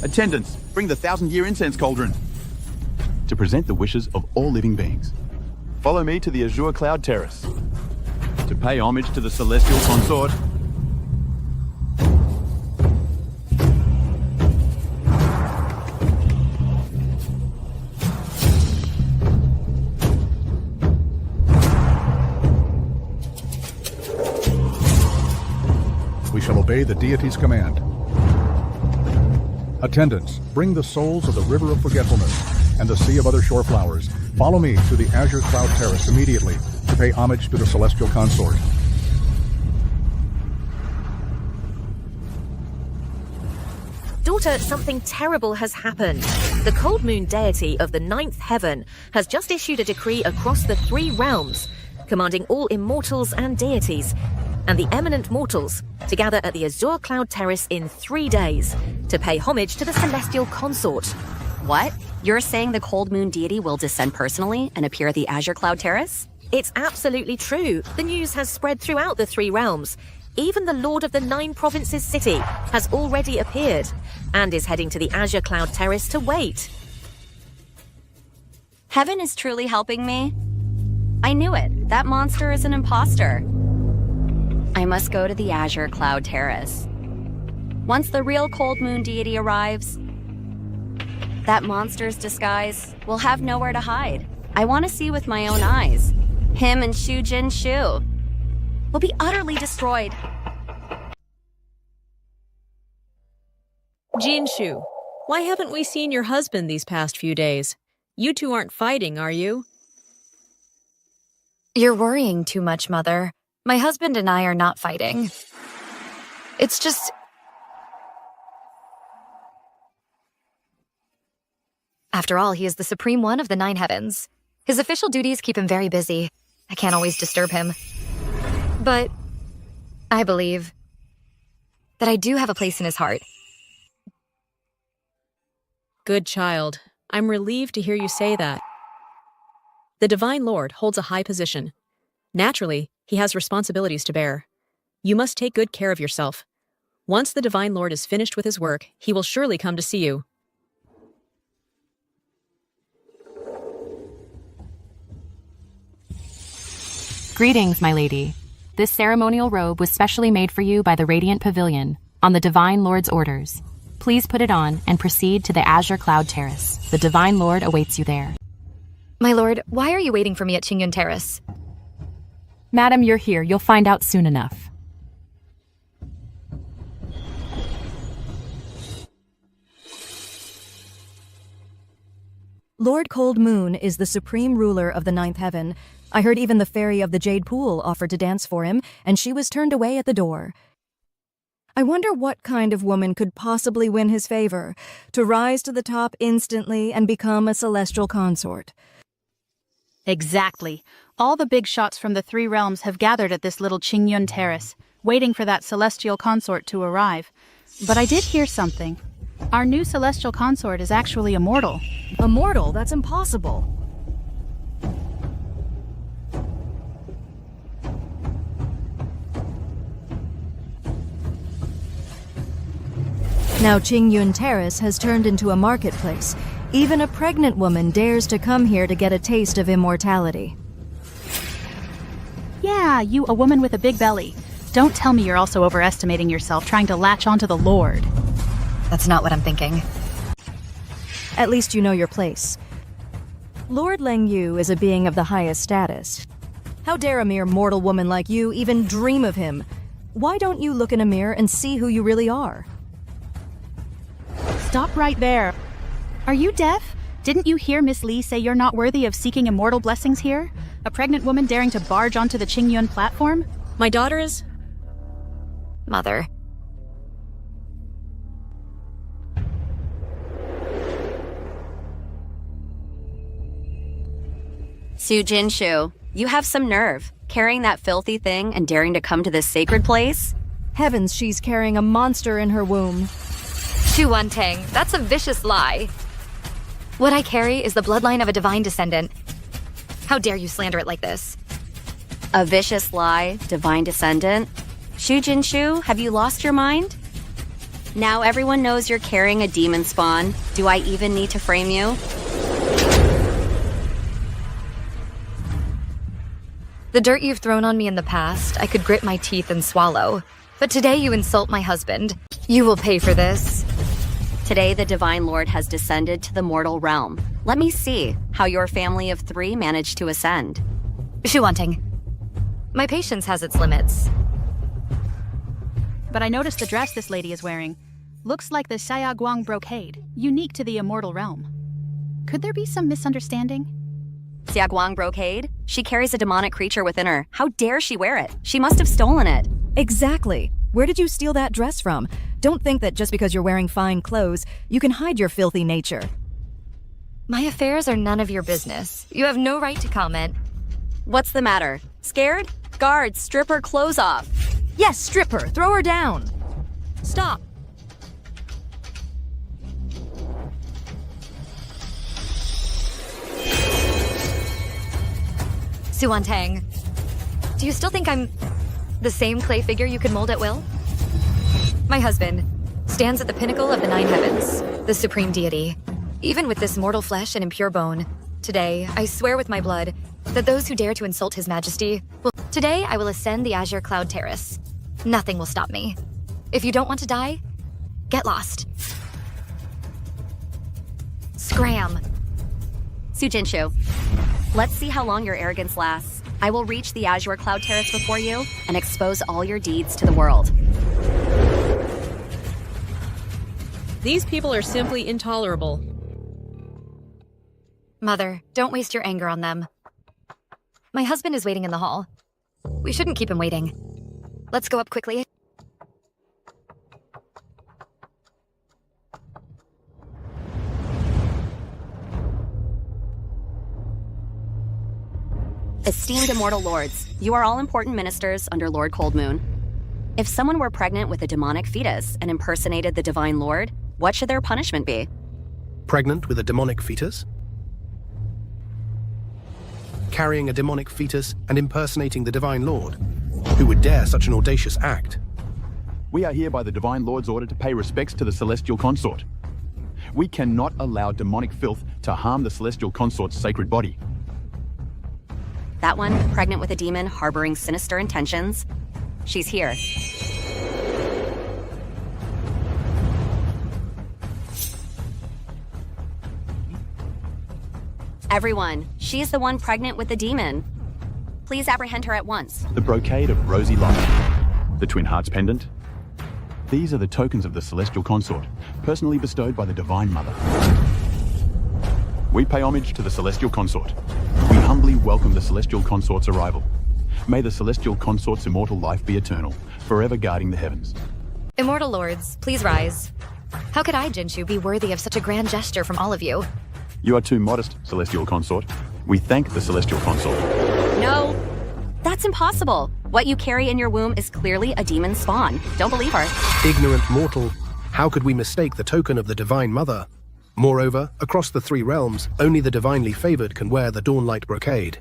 Attendants, bring the 1,000-year incense cauldron to present the wishes of all living beings. Follow me to the azure cloud terrace to pay homage to the celestial consort. We shall obey the deity's command. Attendants, bring the souls of the River of Forgetfulness and the Sea of Other Shore Flowers. Follow me to the Azure Cloud Terrace immediately to pay homage to the Celestial Consort. Daughter, something terrible has happened. The Cold Moon Deity of the 9th Heaven has just issued a decree across the 3 realms, commanding all immortals and deities, and the eminent mortals to gather at the Azure Cloud Terrace in 3 days to pay homage to the Celestial Consort. What? You're saying the Cold Moon Deity will descend personally and appear at the Azure Cloud Terrace? It's absolutely true. The news has spread throughout the 3 realms. Even the Lord of the 9 Provinces city has already appeared and is heading to the Azure Cloud Terrace to wait. Heaven is truly helping me. I knew it. That monster is an imposter. I must go to the Azure Cloud Terrace. Once the real Cold Moon Deity arrives, that monster's disguise will have nowhere to hide. I want to see with my own eyes. Him and Shu Jin Shu will be utterly destroyed. Jinshu, why haven't we seen your husband these past few days? You two aren't fighting, are you? You're worrying too much, Mother. My husband and I are not fighting. It's just... After all, he is the Supreme One of the 9 Heavens. His official duties keep him very busy. I can't always disturb him. But I believe that I do have a place in his heart. Good child. I'm relieved to hear you say that. The Divine Lord holds a high position. Naturally, he has responsibilities to bear. You must take good care of yourself. Once the Divine Lord is finished with his work, he will surely come to see you. Greetings, my lady. This ceremonial robe was specially made for you by the Radiant Pavilion, on the Divine Lord's orders. Please put it on and proceed to the Azure Cloud Terrace. The Divine Lord awaits you there. My lord, why are you waiting for me at Qingyun Terrace? Madam, you're here. You'll find out soon enough. Lord Cold Moon is the supreme ruler of the ninth heaven. I heard even the fairy of the Jade Pool offered to dance for him, and she was turned away at the door. I wonder what kind of woman could possibly win his favor, to rise to the top instantly and become a celestial consort. Exactly. All the big shots from the three realms have gathered at this little Qingyun terrace, waiting for that celestial consort to arrive. But I did hear something. Our new celestial consort is actually immortal. Immortal? That's impossible. Now Qingyun Terrace has turned into a marketplace. Even a pregnant woman dares to come here to get a taste of immortality. Yeah, you, a woman with a big belly. Don't tell me you're also overestimating yourself trying to latch onto the Lord. That's not what I'm thinking. At least you know your place. Lord Leng Yu is a being of the highest status. How dare a mere mortal woman like you even dream of him? Why don't you look in a mirror and see who you really are? Stop right there. Are you deaf? Didn't you hear Miss Li say you're not worthy of seeking immortal blessings here? A pregnant woman daring to barge onto the Qingyun platform? My daughter is... Mother. Su Jinshu, you have some nerve, carrying that filthy thing and daring to come to this sacred place? Heavens, she's carrying a monster in her womb. Shu Wantang, that's a vicious lie. What I carry is the bloodline of a divine descendant. How dare you slander it like this? A vicious lie, divine descendant? Shu Jinshu, have you lost your mind? Now everyone knows you're carrying a demon spawn. Do I even need to frame you? The dirt you've thrown on me in the past, I could grit my teeth and swallow. But today you insult my husband. You will pay for this. Today the Divine Lord has descended to the mortal realm. Let me see how your family of three managed to ascend. Shu Wantang, my patience has its limits. But I noticed the dress this lady is wearing. Looks like the Xiaoguang brocade, unique to the immortal realm. Could there be some misunderstanding? Xiaoguang brocade? She carries a demonic creature within her. How dare she wear it? She must have stolen it. Exactly. Where did you steal that dress from? Don't think that just because you're wearing fine clothes, you can hide your filthy nature. My affairs are none of your business. You have no right to comment. What's the matter? Scared? Guards, strip her clothes off. Yes, strip her. Throw her down. Stop. Su Wantang, do you still think I'm the same clay figure you can mold at will? My husband stands at the pinnacle of the nine heavens, the supreme deity. Even with this mortal flesh and impure bone, today I swear with my blood that those who dare to insult his majesty will... Today I will ascend the azure cloud terrace. Nothing will stop me. If you don't want to die, get lost. Scram. Su Jinshu, let's see how long your arrogance lasts. I will reach the azure cloud terrace before you and expose all your deeds to the world. These people are simply intolerable. Mother, don't waste your anger on them. My husband is waiting in the hall. We shouldn't keep him waiting. Let's go up quickly. Esteemed immortal lords, you are all important ministers under Lord Cold Moon. If someone were pregnant with a demonic fetus and impersonated the Divine Lord, what should their punishment be? Pregnant with a demonic fetus? Carrying a demonic fetus and impersonating the Divine Lord? Who would dare such an audacious act? We are here by the Divine Lord's order to pay respects to the Celestial Consort. We cannot allow demonic filth to harm the Celestial Consort's sacred body. That one, pregnant with a demon harboring sinister intentions. She's here. Everyone, she's the one pregnant with the demon. Please apprehend her at once. The brocade of rosy light, the Twin Hearts pendant. These are the tokens of the Celestial Consort, personally bestowed by the Divine Mother. We pay homage to the Celestial Consort. We humbly welcome the Celestial Consort's arrival. May the Celestial Consort's immortal life be eternal, forever guarding the heavens. Immortal lords, please rise. How could I, Jinshu, be worthy of such a grand gesture from all of you? You are too modest, Celestial Consort. We thank the Celestial Consort. No, that's impossible. What you carry in your womb is clearly a demon spawn. Don't believe her. Ignorant mortal, how could we mistake the token of the Divine Mother? Moreover, across the three realms, only the divinely favored can wear the Dawnlight Brocade.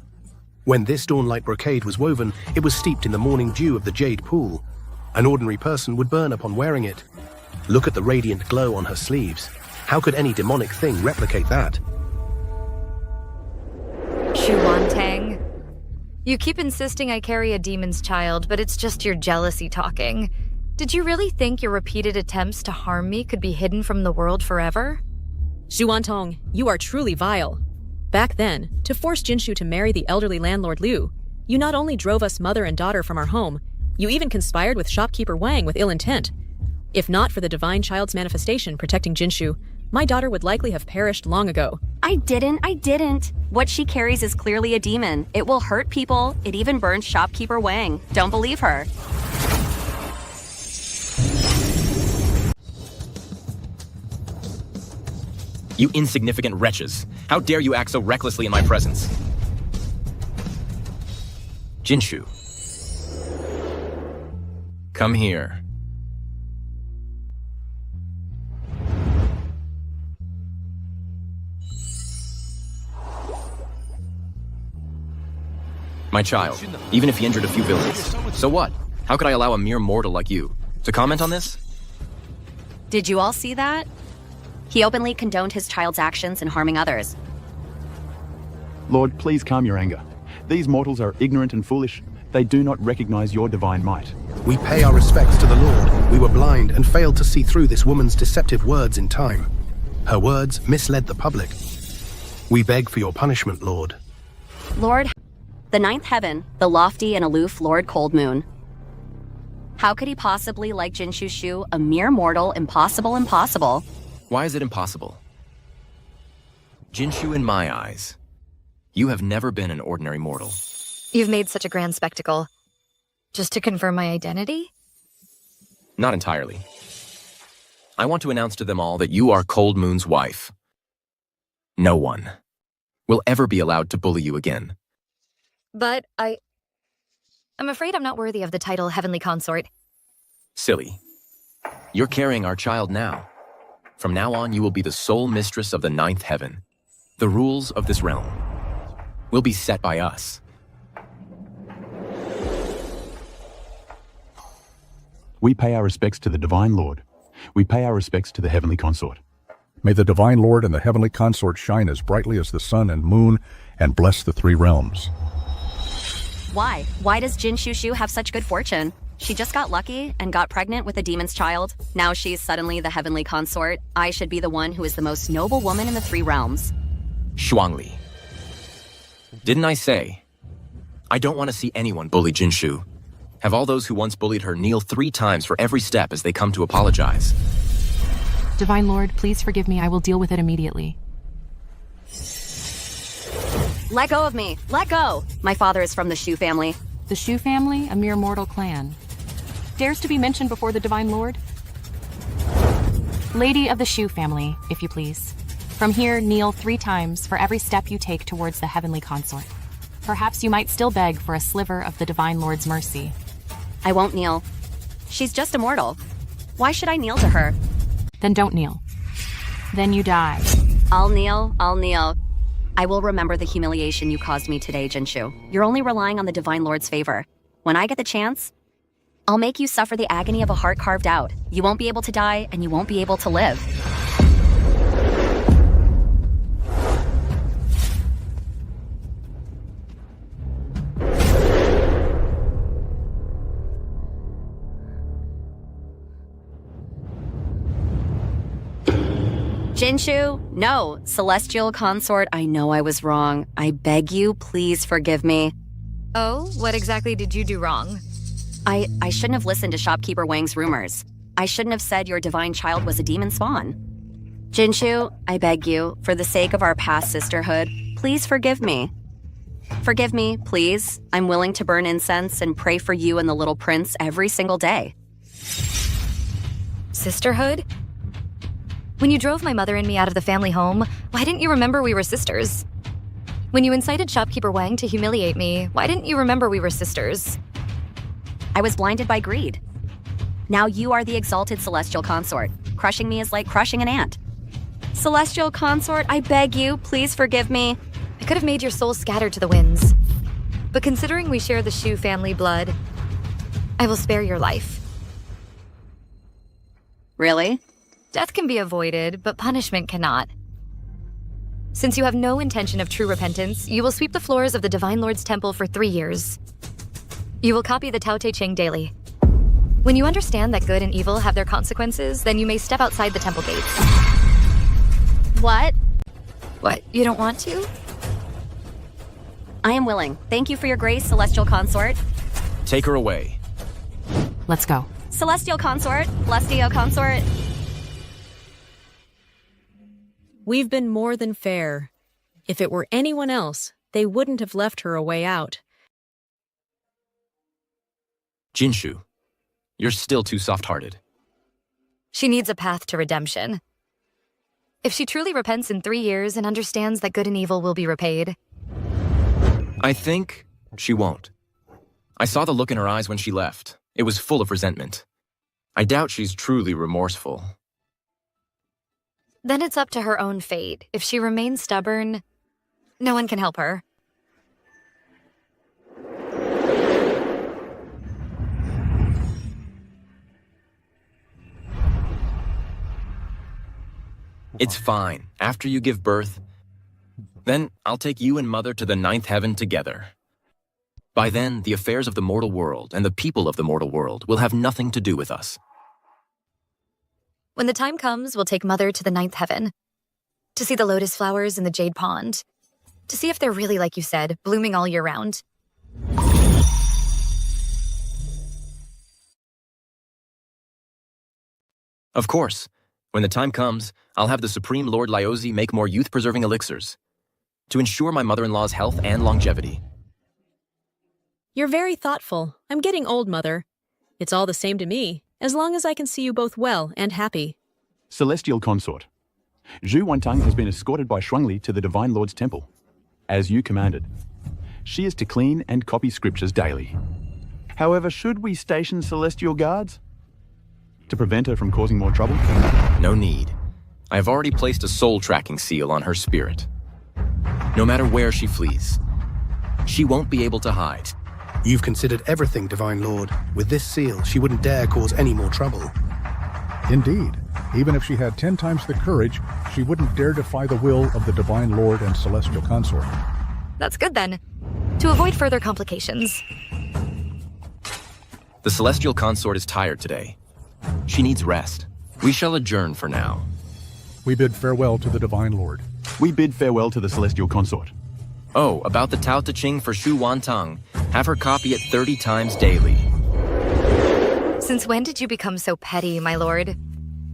When this Dawnlight Brocade was woven, it was steeped in the morning dew of the Jade Pool. An ordinary person would burn upon wearing it. Look at the radiant glow on her sleeves. How could any demonic thing replicate that? Shuwantang. You keep insisting I carry a demon's child, but it's just your jealousy talking. Did you really think your repeated attempts to harm me could be hidden from the world forever? Shuwantong, you are truly vile. Back then, to force Jinshu to marry the elderly landlord Liu, you not only drove us mother and daughter from our home, you even conspired with shopkeeper Wang with ill intent. If not for the divine child's manifestation protecting Jinshu, my daughter would likely have perished long ago. I didn't. What she carries is clearly a demon. It will hurt people. It even burned shopkeeper Wang. Don't believe her. You insignificant wretches! How dare you act so recklessly in my presence? Jinshu. Come here. My child, even if he injured a few villains. So what? How could I allow a mere mortal like you to comment on this? Did you all see that? He openly condoned his child's actions in harming others. Lord, please calm your anger. These mortals are ignorant and foolish. They do not recognize your divine might. We pay our respects to the Lord. We were blind and failed to see through this woman's deceptive words in time. Her words misled the public. We beg for your punishment, Lord. Lord, the ninth heaven, the lofty and aloof Lord Cold Moon. How could he possibly like Jinshu Shu, a mere mortal, impossible? Why is it impossible? Jinshu, in my eyes, you have never been an ordinary mortal. You've made such a grand spectacle. Just to confirm my identity? Not entirely. I want to announce to them all that you are Cold Moon's wife. No one will ever be allowed to bully you again. But I'm afraid I'm not worthy of the title Heavenly Consort. Silly. You're carrying our child now. From now on, you will be the sole mistress of the ninth heaven. The rules of this realm will be set by us. We pay our respects to the Divine Lord. We pay our respects to the Heavenly Consort. May the Divine Lord and the Heavenly Consort shine as brightly as the sun and moon and bless the three realms. Why? Why does Jinshu Shu have such good fortune? She just got lucky and got pregnant with a demon's child. Now she's suddenly the Heavenly Consort. I should be the one who is the most noble woman in the three realms. Shuangli. Didn't I say? I don't want to see anyone bully Jinshu. Have all those who once bullied her kneel 3 times for every step as they come to apologize. Divine Lord, please forgive me. I will deal with it immediately. Let go of me! Let go! My father is from the Shu family. The Shu family? A mere mortal clan. Dares to be mentioned before the Divine Lord? Lady of the Shu family, if you please. From here, kneel 3 times for every step you take towards the Heavenly Consort. Perhaps you might still beg for a sliver of the Divine Lord's mercy. I won't kneel. She's just a mortal. Why should I kneel to her? Then don't kneel. Then you die. I'll kneel. I will remember the humiliation you caused me today, Jinshu. You're only relying on the Divine Lord's favor. When I get the chance, I'll make you suffer the agony of a heart carved out. You won't be able to die, and you won't be able to live. Jinshu, no. Celestial Consort, I know I was wrong. I beg you, please forgive me. Oh, what exactly did you do wrong? I shouldn't have listened to shopkeeper Wang's rumors. I shouldn't have said your divine child was a demon spawn. Jinshu, I beg you, for the sake of our past sisterhood, please forgive me. Forgive me, please. I'm willing to burn incense and pray for you and the little prince every single day. Sisterhood? When you drove my mother and me out of the family home, why didn't you remember we were sisters? When you incited shopkeeper Wang to humiliate me, why didn't you remember we were sisters? I was blinded by greed. Now you are the exalted celestial consort. Crushing me is like crushing an ant. Celestial consort, I beg you, please forgive me. I could have made your soul scatter to the winds. But considering we share the Shu family blood, I will spare your life. Really? Death can be avoided, but punishment cannot. Since you have no intention of true repentance, you will sweep the floors of the Divine Lord's temple for 3 years. You will copy the Tao Te Ching daily. When you understand that good and evil have their consequences, then you may step outside the temple gates. What? What, you don't want to? I am willing. Thank you for your grace, celestial consort. Take her away. Let's go. Celestial consort, celestial consort. We've been more than fair. If it were anyone else, they wouldn't have left her a way out. Jinshu, you're still too soft-hearted. She needs a path to redemption. If she truly repents in 3 years and understands that good and evil will be repaid. I think she won't. I saw the look in her eyes when she left. It was full of resentment. I doubt she's truly remorseful. Then it's up to her own fate. If she remains stubborn, no one can help her. It's fine. After you give birth, then I'll take you and Mother to the 9th heaven together. By then, the affairs of the mortal world and the people of the mortal world will have nothing to do with us. When the time comes, we'll take Mother to the 9th heaven. To see the lotus flowers in the jade pond. To see if they're really, like you said, blooming all year round. Of course. When the time comes, I'll have the Supreme Lord Lyozi make more youth-preserving elixirs to ensure my mother-in-law's health and longevity. You're very thoughtful. I'm getting old, Mother. It's all the same to me, as long as I can see you both well and happy. Celestial consort. Zhu Wantang has been escorted by Shuangli to the Divine Lord's temple, as you commanded. She is to clean and copy scriptures daily. However, should we station celestial guards to prevent her from causing more trouble? No need. I have already placed a soul-tracking seal on her spirit. No matter where she flees, she won't be able to hide. You've considered everything, Divine Lord. With this seal, she wouldn't dare cause any more trouble. Indeed. Even if she had 10 times the courage, she wouldn't dare defy the will of the Divine Lord and Celestial Consort. That's good then. To avoid further complications. The Celestial Consort is tired today. She needs rest. We shall adjourn for now. We bid farewell to the Divine Lord. We bid farewell to the Celestial Consort. Oh, about the Tao Te Ching for Shu Wantang. Have her copy it 30 times daily. Since when did you become so petty, my lord?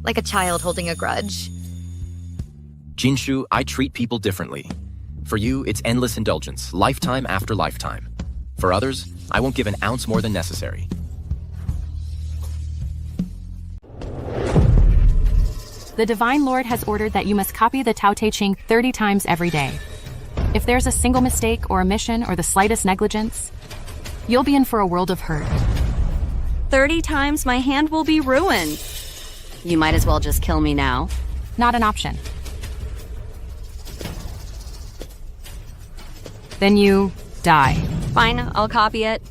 Like a child holding a grudge. Jinshu, I treat people differently. For you, it's endless indulgence, lifetime after lifetime. For others, I won't give an ounce more than necessary. The Divine Lord has ordered that you must copy the Tao Te Ching 30 times every day. If there's a single mistake or omission or the slightest negligence, you'll be in for a world of hurt. 30 times my hand will be ruined. You might as well just kill me now. Not an option. Then you die. Fine, I'll copy it.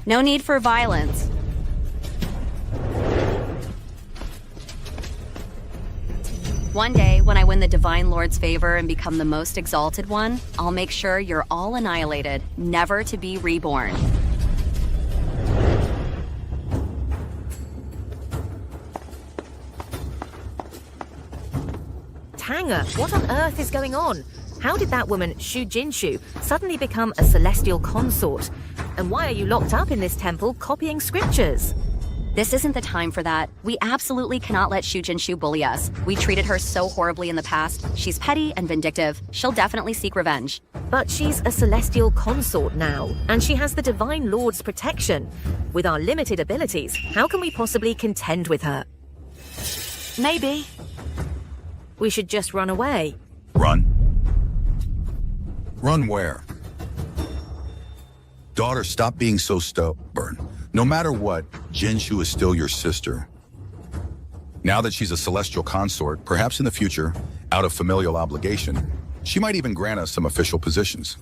No need for violence. One day, when I win the Divine Lord's favor and become the most exalted one, I'll make sure you're all annihilated, never to be reborn. Tanga, what on earth is going on? How did that woman, Shu Jinshu, suddenly become a celestial consort? And why are you locked up in this temple copying scriptures? This isn't the time for that. We absolutely cannot let Shu Jinshu bully us. We treated her so horribly in the past. She's petty and vindictive. She'll definitely seek revenge. But she's a celestial consort now, and she has the Divine Lord's protection. With our limited abilities, how can we possibly contend with her? Maybe we should just run away. Run? Run where? Daughter, stop being so stubborn. No matter what, Jinshu is still your sister. Now that she's a celestial consort, perhaps in the future, out of familial obligation, she might even grant us some official positions.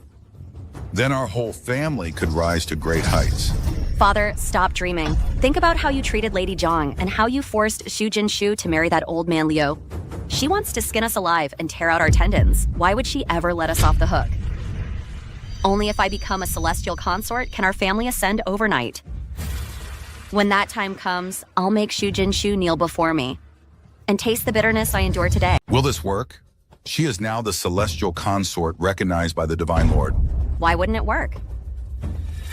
Then our whole family could rise to great heights. Father, stop dreaming. Think about how you treated Lady Zhang and how you forced Shu Jinshu to marry that old man Liu. She wants to skin us alive and tear out our tendons. Why would she ever let us off the hook? Only if I become a celestial consort can our family ascend overnight. When that time comes, I'll make Shu Jinshu kneel before me and taste the bitterness I endure today. Will this work? She is now the celestial consort recognized by the Divine Lord. Why wouldn't it work?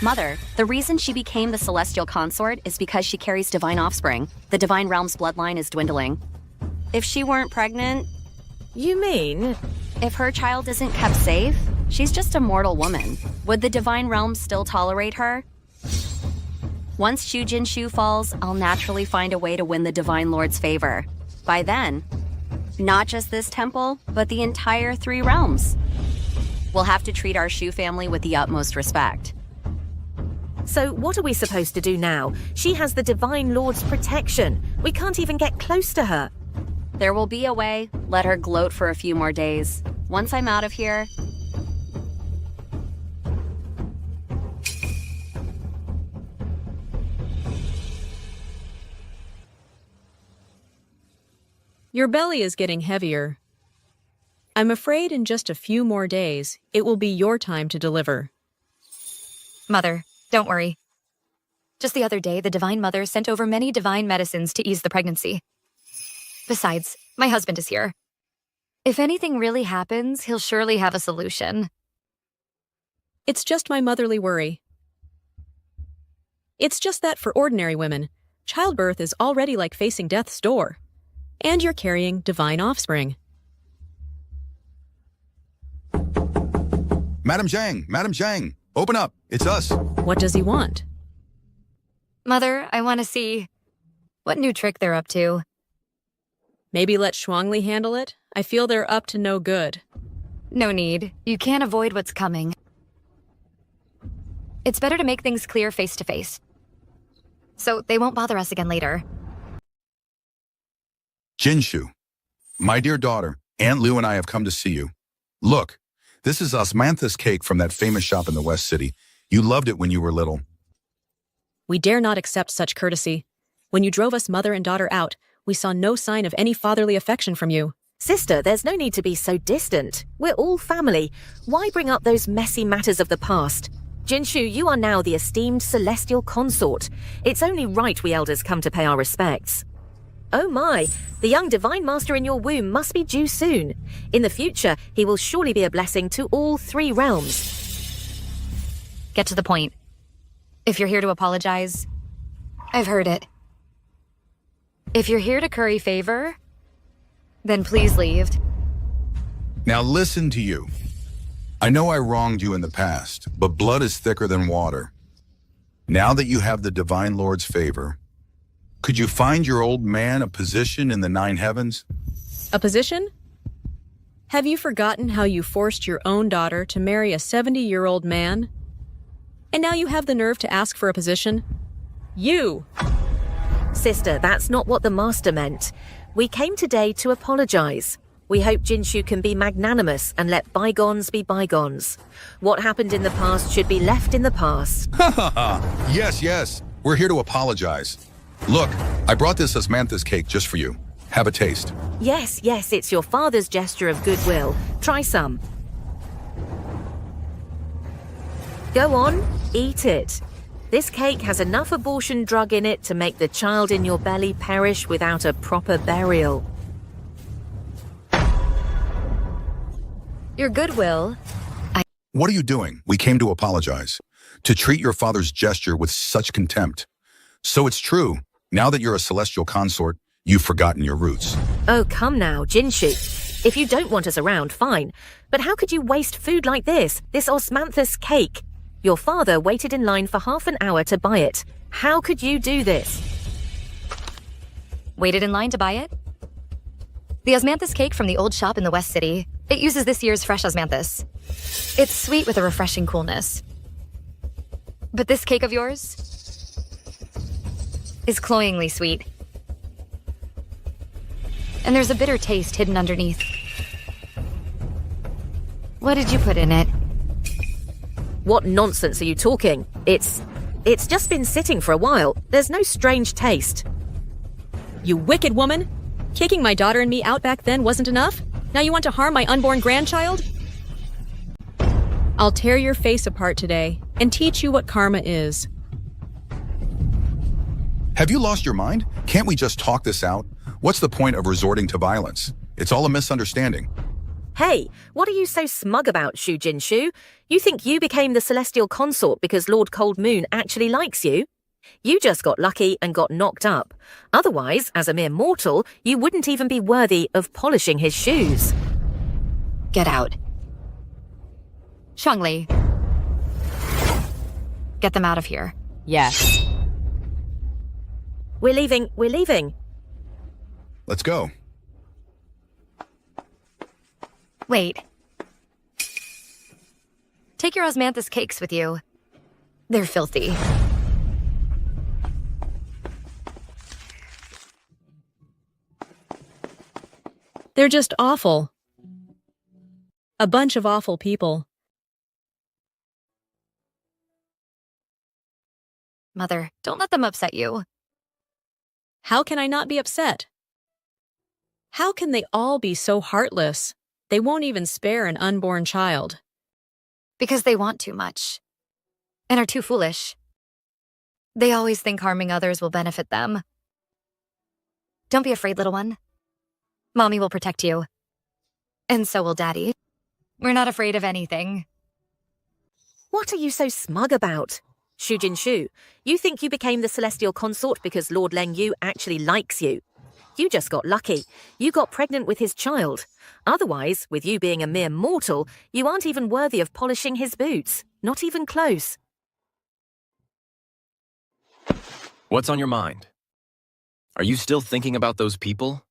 Mother, the reason she became the celestial consort is because she carries divine offspring. The divine realm's bloodline is dwindling. If she weren't pregnant... You mean? If her child isn't kept safe, she's just a mortal woman. Would the divine realm still tolerate her? Once Shu Jinshu falls, I'll naturally find a way to win the Divine Lord's favor. By then, not just this temple, but the entire 3 realms. We'll have to treat our Shu family with the utmost respect. So what are we supposed to do now? She has the Divine Lord's protection. We can't even get close to her. There will be a way. Let her gloat for a few more days. Once I'm out of here... Your belly is getting heavier. I'm afraid in just a few more days, it will be your time to deliver. Mother, don't worry. Just the other day, the Divine Mother sent over many divine medicines to ease the pregnancy. Besides, my husband is here. If anything really happens, he'll surely have a solution. It's just my motherly worry. It's just that for ordinary women, childbirth is already like facing death's door. And you're carrying divine offspring. Madam Zhang, open up. It's us. What does he want? Mother, I want to see what new trick they're up to. Maybe let Shuangli handle it? I feel they're up to no good. No need. You can't avoid what's coming. It's better to make things clear face to face. So they won't bother us again later. Jinshu, my dear daughter, Aunt Liu and I have come to see you. Look, this is osmanthus cake from that famous shop in the West City. You loved it when you were little. We dare not accept such courtesy. When you drove us mother and daughter out, we saw no sign of any fatherly affection from you. Sister, there's no need to be so distant. We're all family. Why bring up those messy matters of the past? Jinshu, you are now the esteemed celestial consort. It's only right we elders come to pay our respects. Oh my, the young divine master in your womb must be due soon. In the future, he will surely be a blessing to all 3 realms. Get to the point. If you're here to apologize, I've heard it. If you're here to curry favor, then please leave. Now listen to you. I know I wronged you in the past, but blood is thicker than water. Now that you have the Divine Lord's favor, could you find your old man a position in the 9 heavens? A position? Have you forgotten how you forced your own daughter to marry a 70-year-old man? And now you have the nerve to ask for a position? You! Sister, that's not what the master meant. We came today to apologize. We hope Jinshu can be magnanimous and let bygones be bygones. What happened in the past should be left in the past. Ha ha ha! Yes. We're here to apologize. Look, I brought this osmanthus cake just for you. Have a taste. Yes, it's your father's gesture of goodwill. Try some. Go on, eat it. This cake has enough abortion drug in it to make the child in your belly perish without a proper burial. Your goodwill. What are you doing? We came to apologize. To treat your father's gesture with such contempt. So it's true. Now that you're a celestial consort, you've forgotten your roots. Oh, come now, Jinshu. If you don't want us around, fine. But how could you waste food like this osmanthus cake? Your father waited in line for half an hour to buy it. How could you do this? Waited in line to buy it? The osmanthus cake from the old shop in the West City. It uses this year's fresh osmanthus. It's sweet with a refreshing coolness. But this cake of yours is cloyingly sweet. And there's a bitter taste hidden underneath. What did you put in it? What nonsense are you talking? It's just been sitting for a while. There's no strange taste. You wicked woman! Kicking my daughter and me out back then wasn't enough? Now you want to harm my unborn grandchild? I'll tear your face apart today and teach you what karma is. Have you lost your mind? Can't we just talk this out? What's the point of resorting to violence? It's all a misunderstanding. Hey, what are you so smug about, Shu Jinshu? You think you became the celestial consort because Lord Cold Moon actually likes you? You just got lucky and got knocked up. Otherwise, as a mere mortal, you wouldn't even be worthy of polishing his shoes. Get out. Shuangli. Get them out of here. Yes. We're leaving. Let's go. Wait. Take your osmanthus cakes with you. They're filthy. They're just awful. A bunch of awful people. Mother, don't let them upset you. How can I not be upset? How can they all be so heartless? They won't even spare an unborn child. Because they want too much. And are too foolish. They always think harming others will benefit them. Don't be afraid, little one. Mommy will protect you. And so will Daddy. We're not afraid of anything. What are you so smug about? Shu Jinshu, you think you became the celestial consort because Lord Leng Yu actually likes you. You just got lucky. You got pregnant with his child. Otherwise, with you being a mere mortal, you aren't even worthy of polishing his boots. Not even close. What's on your mind? Are you still thinking about those people?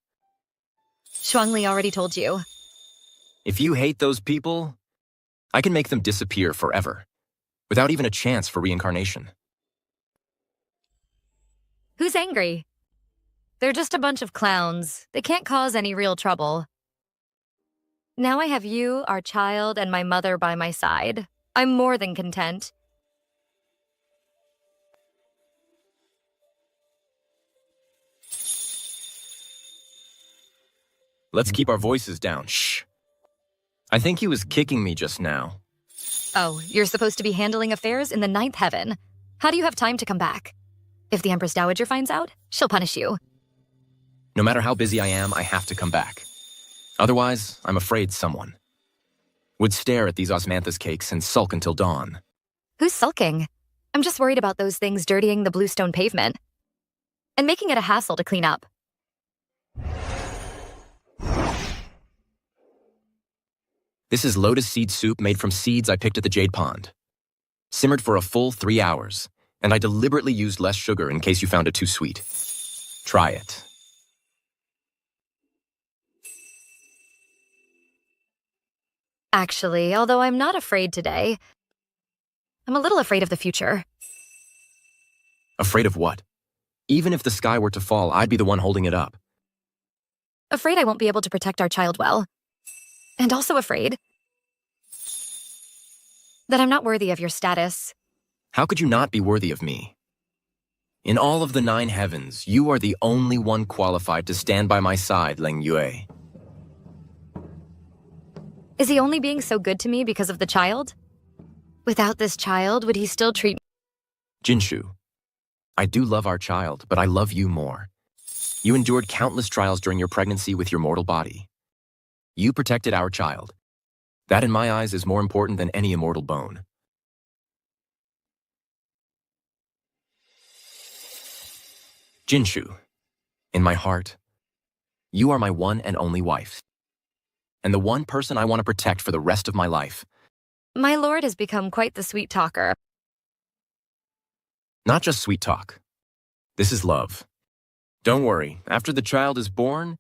Shuangli already told you. If you hate those people, I can make them disappear forever, without even a chance for reincarnation. Who's angry? They're just a bunch of clowns. They can't cause any real trouble. Now I have you, our child, and my mother by my side. I'm more than content. Let's keep our voices down. Shh. I think he was kicking me just now. Oh, you're supposed to be handling affairs in the 9th heaven. How do you have time to come back? If the Empress Dowager finds out, she'll punish you. No matter how busy I am, I have to come back. Otherwise, I'm afraid someone would stare at these osmanthus cakes and sulk until dawn. Who's sulking? I'm just worried about those things dirtying the bluestone pavement and making it a hassle to clean up. This is lotus seed soup made from seeds I picked at the Jade Pond. Simmered for a full 3 hours, and I deliberately used less sugar in case you found it too sweet. Try it. Actually, although I'm not afraid today, I'm a little afraid of the future. Afraid of what? Even if the sky were to fall, I'd be the one holding it up. Afraid I won't be able to protect our child well. And also afraid that I'm not worthy of your status. How could you not be worthy of me? In all of the 9 heavens, you are the only one qualified to stand by my side, Leng Yue. Is he only being so good to me because of the child? Without this child, would he still treat me? Jinshu, I do love our child, but I love you more. You endured countless trials during your pregnancy with your mortal body. You protected our child. That, in my eyes, is more important than any immortal bone. Jinshu, in my heart, you are my one and only wife, and the one person I want to protect for the rest of my life. My lord has become quite the sweet talker. Not just sweet talk. This is love. Don't worry, after the child is born,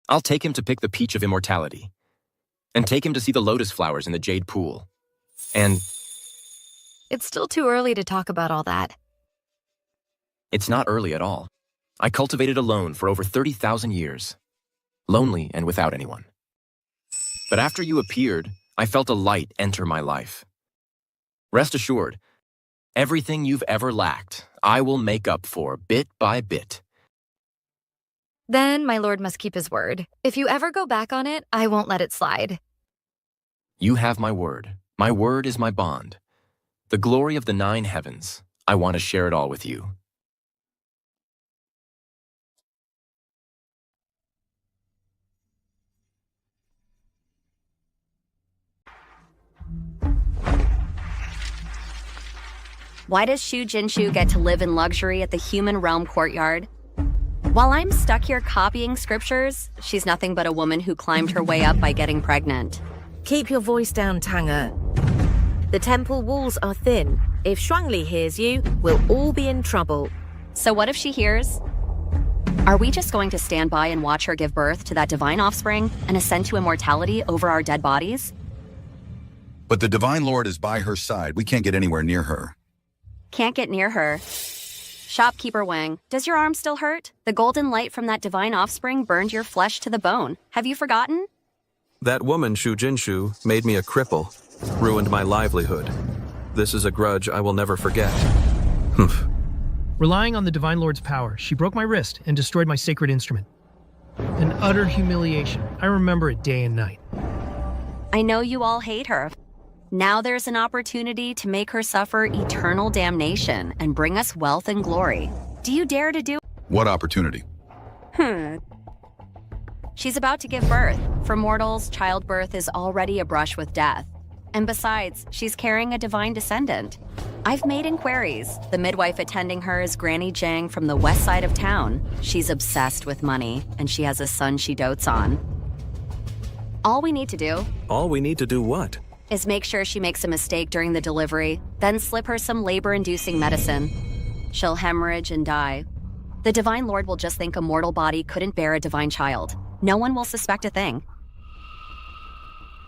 I'll take him to pick the peach of immortality, and take him to see the lotus flowers in the jade pool. And It's still too early to talk about all that. it's not early at all. I cultivated alone for over 30,000 years, lonely and without anyone. But after you appeared, I felt a light enter my life. Rest assured, everything you've ever lacked, I will make up for bit by bit. Then my lord must keep his word. If you ever go back on it, I won't let it slide. You have my word. My word is my bond. The glory of the 9 heavens. I want to share it all with you. Why does Shu Jinshu get to live in luxury at the human realm courtyard? While I'm stuck here copying scriptures, she's nothing but a woman who climbed her way up by getting pregnant. Keep your voice down, Tanger. The temple walls are thin. If Shuangli hears you, we'll all be in trouble. So what if she hears? Are we just going to stand by and watch her give birth to that divine offspring and ascend to immortality over our dead bodies? But the Divine Lord is by her side. We can't get anywhere near her. Can't get near her. Shopkeeper Wang, does your arm still hurt? The golden light from that divine offspring burned your flesh to the bone. Have you forgotten? That woman, Shu Jinshu, made me a cripple, ruined my livelihood. This is a grudge I will never forget. Humph. Relying on the Divine Lord's power, she broke my wrist and destroyed my sacred instrument. An utter humiliation. I remember it day and night. I know you all hate her. Now there's an opportunity to make her suffer eternal damnation and bring us wealth and glory. Do you dare to do? What opportunity? She's about to give birth. For mortals, childbirth is already a brush with death. And besides, she's carrying a divine descendant. I've made inquiries. The midwife attending her is Granny Jiang from the west side of town. She's obsessed with money, and she has a son she dotes on. All we need to do... All we need to do what? Is make sure she makes a mistake during the delivery, then slip her some labor-inducing medicine. She'll hemorrhage and die. The Divine Lord will just think a mortal body couldn't bear a divine child. No one will suspect a thing.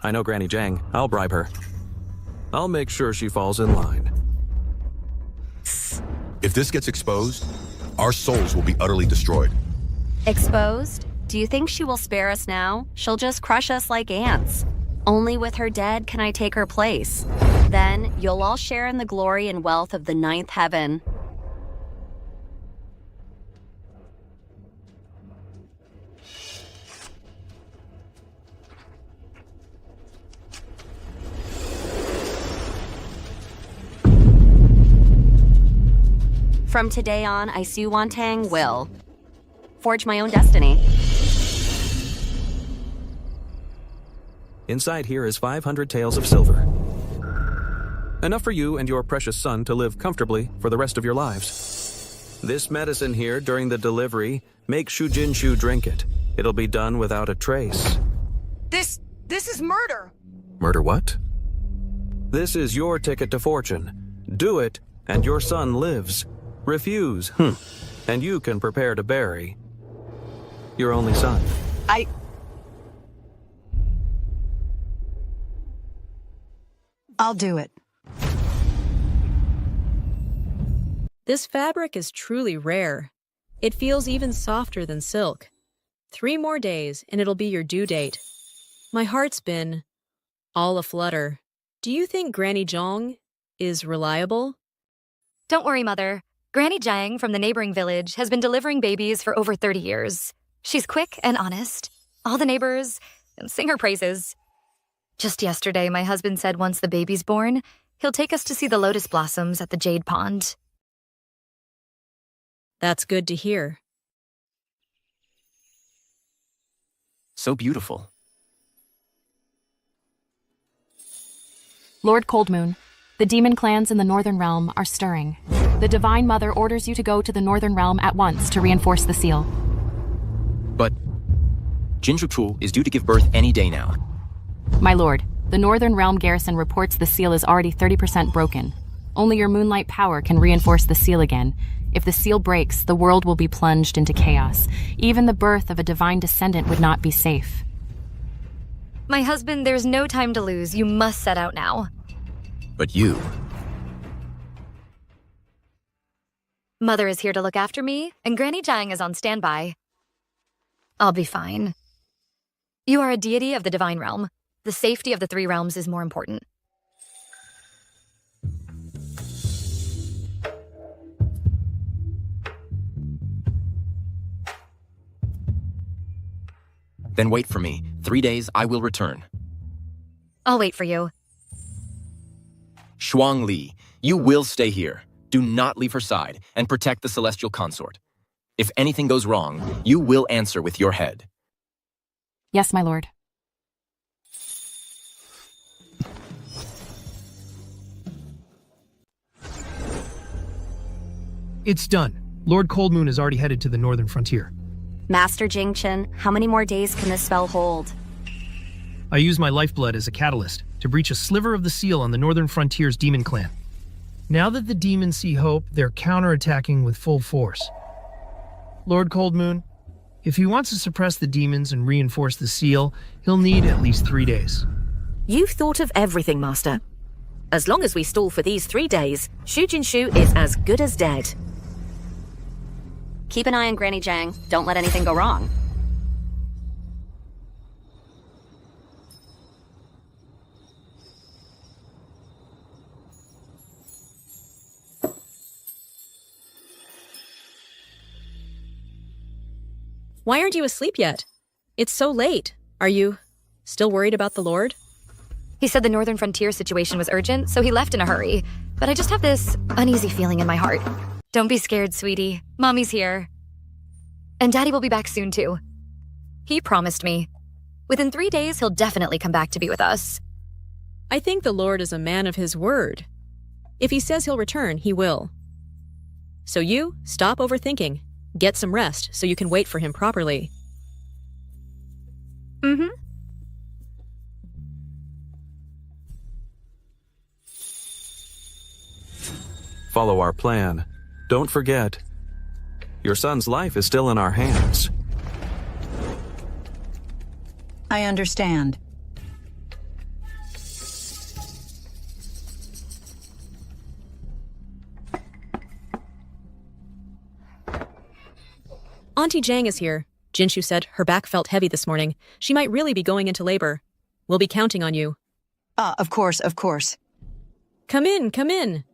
I know Granny Jiang. I'll bribe her. I'll make sure she falls in line. If this gets exposed, our souls will be utterly destroyed. Exposed? Do you think she will spare us now? She'll just crush us like ants. Only with her dead can I take her place. Then you'll all share in the glory and wealth of the 9th heaven. From today on, I, Su Wantang, will forge my own destiny. Inside here is 500 taels of silver. Enough for you and your precious son to live comfortably for the rest of your lives. This medicine here during the delivery, make Shu Jinshu drink it. It'll be done without a trace. This is murder! Murder what? This is your ticket to fortune. Do it, and your son lives. Refuse, and you can prepare to bury your only son. I'll do it. This fabric is truly rare. It feels even softer than silk. 3 more days, and it'll be your due date. My heart's been all aflutter. Do you think Granny Jiang is reliable? Don't worry, Mother. Granny Jiang from the neighboring village has been delivering babies for over 30 years. She's quick and honest. All the neighbors sing her praises. Just yesterday, my husband said once the baby's born, he'll take us to see the lotus blossoms at the Jade Pond. That's good to hear. So beautiful. Lord Coldmoon, the demon clans in the Northern Realm are stirring. The Divine Mother orders you to go to the Northern Realm at once to reinforce the seal. But Jinju is due to give birth any day now. My lord, the Northern Realm garrison reports the seal is already 30% broken. Only your moonlight power can reinforce the seal again. If the seal breaks, the world will be plunged into chaos. Even the birth of a divine descendant would not be safe. My husband, there's no time to lose. You must set out now. But you... Mother is here to look after me, and Granny Jiang is on standby. I'll be fine. You are a deity of the Divine Realm. The safety of the three realms is more important. Then wait for me. 3 days, I will return. I'll wait for you. Shuang Li, you will stay here. Do not leave her side, and protect the Celestial Consort. If anything goes wrong, you will answer with your head. Yes, my lord. It's done. Lord Coldmoon is already headed to the northern frontier. Master Jingchen, how many more days can this spell hold? I use my lifeblood as a catalyst to breach a sliver of the seal on the northern frontier's demon clan. Now that the demons see hope, they're counterattacking with full force. Lord Coldmoon, if he wants to suppress the demons and reinforce the seal, he'll need at least 3 days. You've thought of everything, Master. As long as we stall for these 3 days, Shu Jinshu is as good as dead. Keep an eye on Granny Jiang. Don't let anything go wrong. Why aren't you asleep yet? It's so late. Are you still worried about the Lord? He said the northern frontier situation was urgent, so he left in a hurry. But I just have this uneasy feeling in my heart. Don't be scared, sweetie. Mommy's here. And Daddy will be back soon, too. He promised me. Within 3 days, he'll definitely come back to be with us. I think the Lord is a man of his word. If he says he'll return, he will. So you, stop overthinking. Get some rest so you can wait for him properly. Mm-hmm. Follow our plan. Don't forget, your son's life is still in our hands. I understand. Auntie Jiang is here. Jinshu said her back felt heavy this morning. She might really be going into labor. We'll be counting on you. Of course, of course. Come in, come in.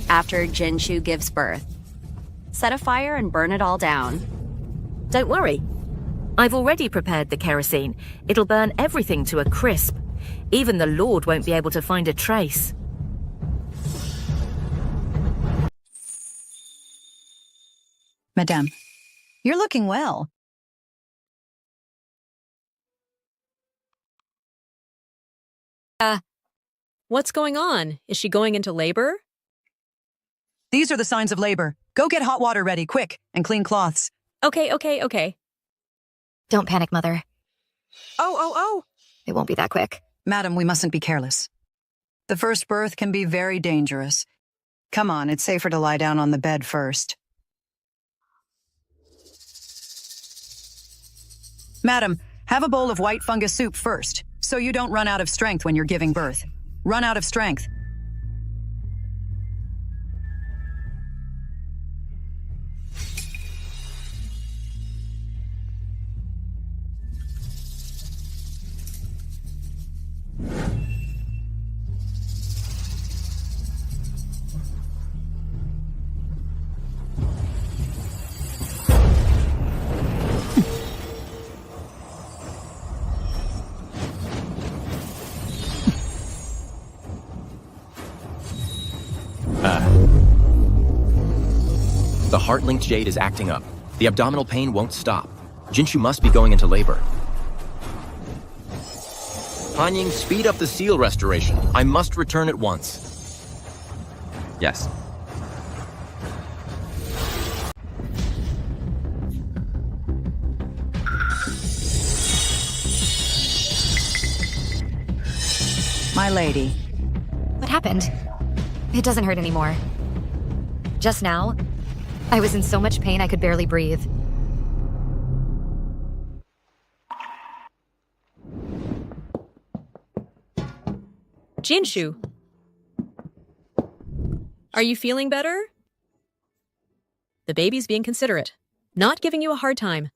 After Jinshu gives birth, set a fire and burn it all down. Don't worry. I've already prepared the kerosene. It'll burn everything to a crisp. Even the Lord won't be able to find a trace. Madame, you're looking well. What's going on? Is she going into labor? These are the signs of labor. Go get hot water ready, quick, and clean cloths. Okay. Don't panic, Mother. Oh! It won't be that quick. Madam, we mustn't be careless. The first birth can be very dangerous. Come on, it's safer to lie down on the bed first. Madam, have a bowl of white fungus soup first, so you don't run out of strength when you're giving birth. Run out of strength. The heart-linked jade is acting up. The abdominal pain won't stop. Jinshu must be going into labor. Hanying, speed up the seal restoration. I must return at once. Yes. My lady. What happened? It doesn't hurt anymore. Just now, I was in so much pain I could barely breathe. Jinshu, are you feeling better? The baby's being considerate, not giving you a hard time.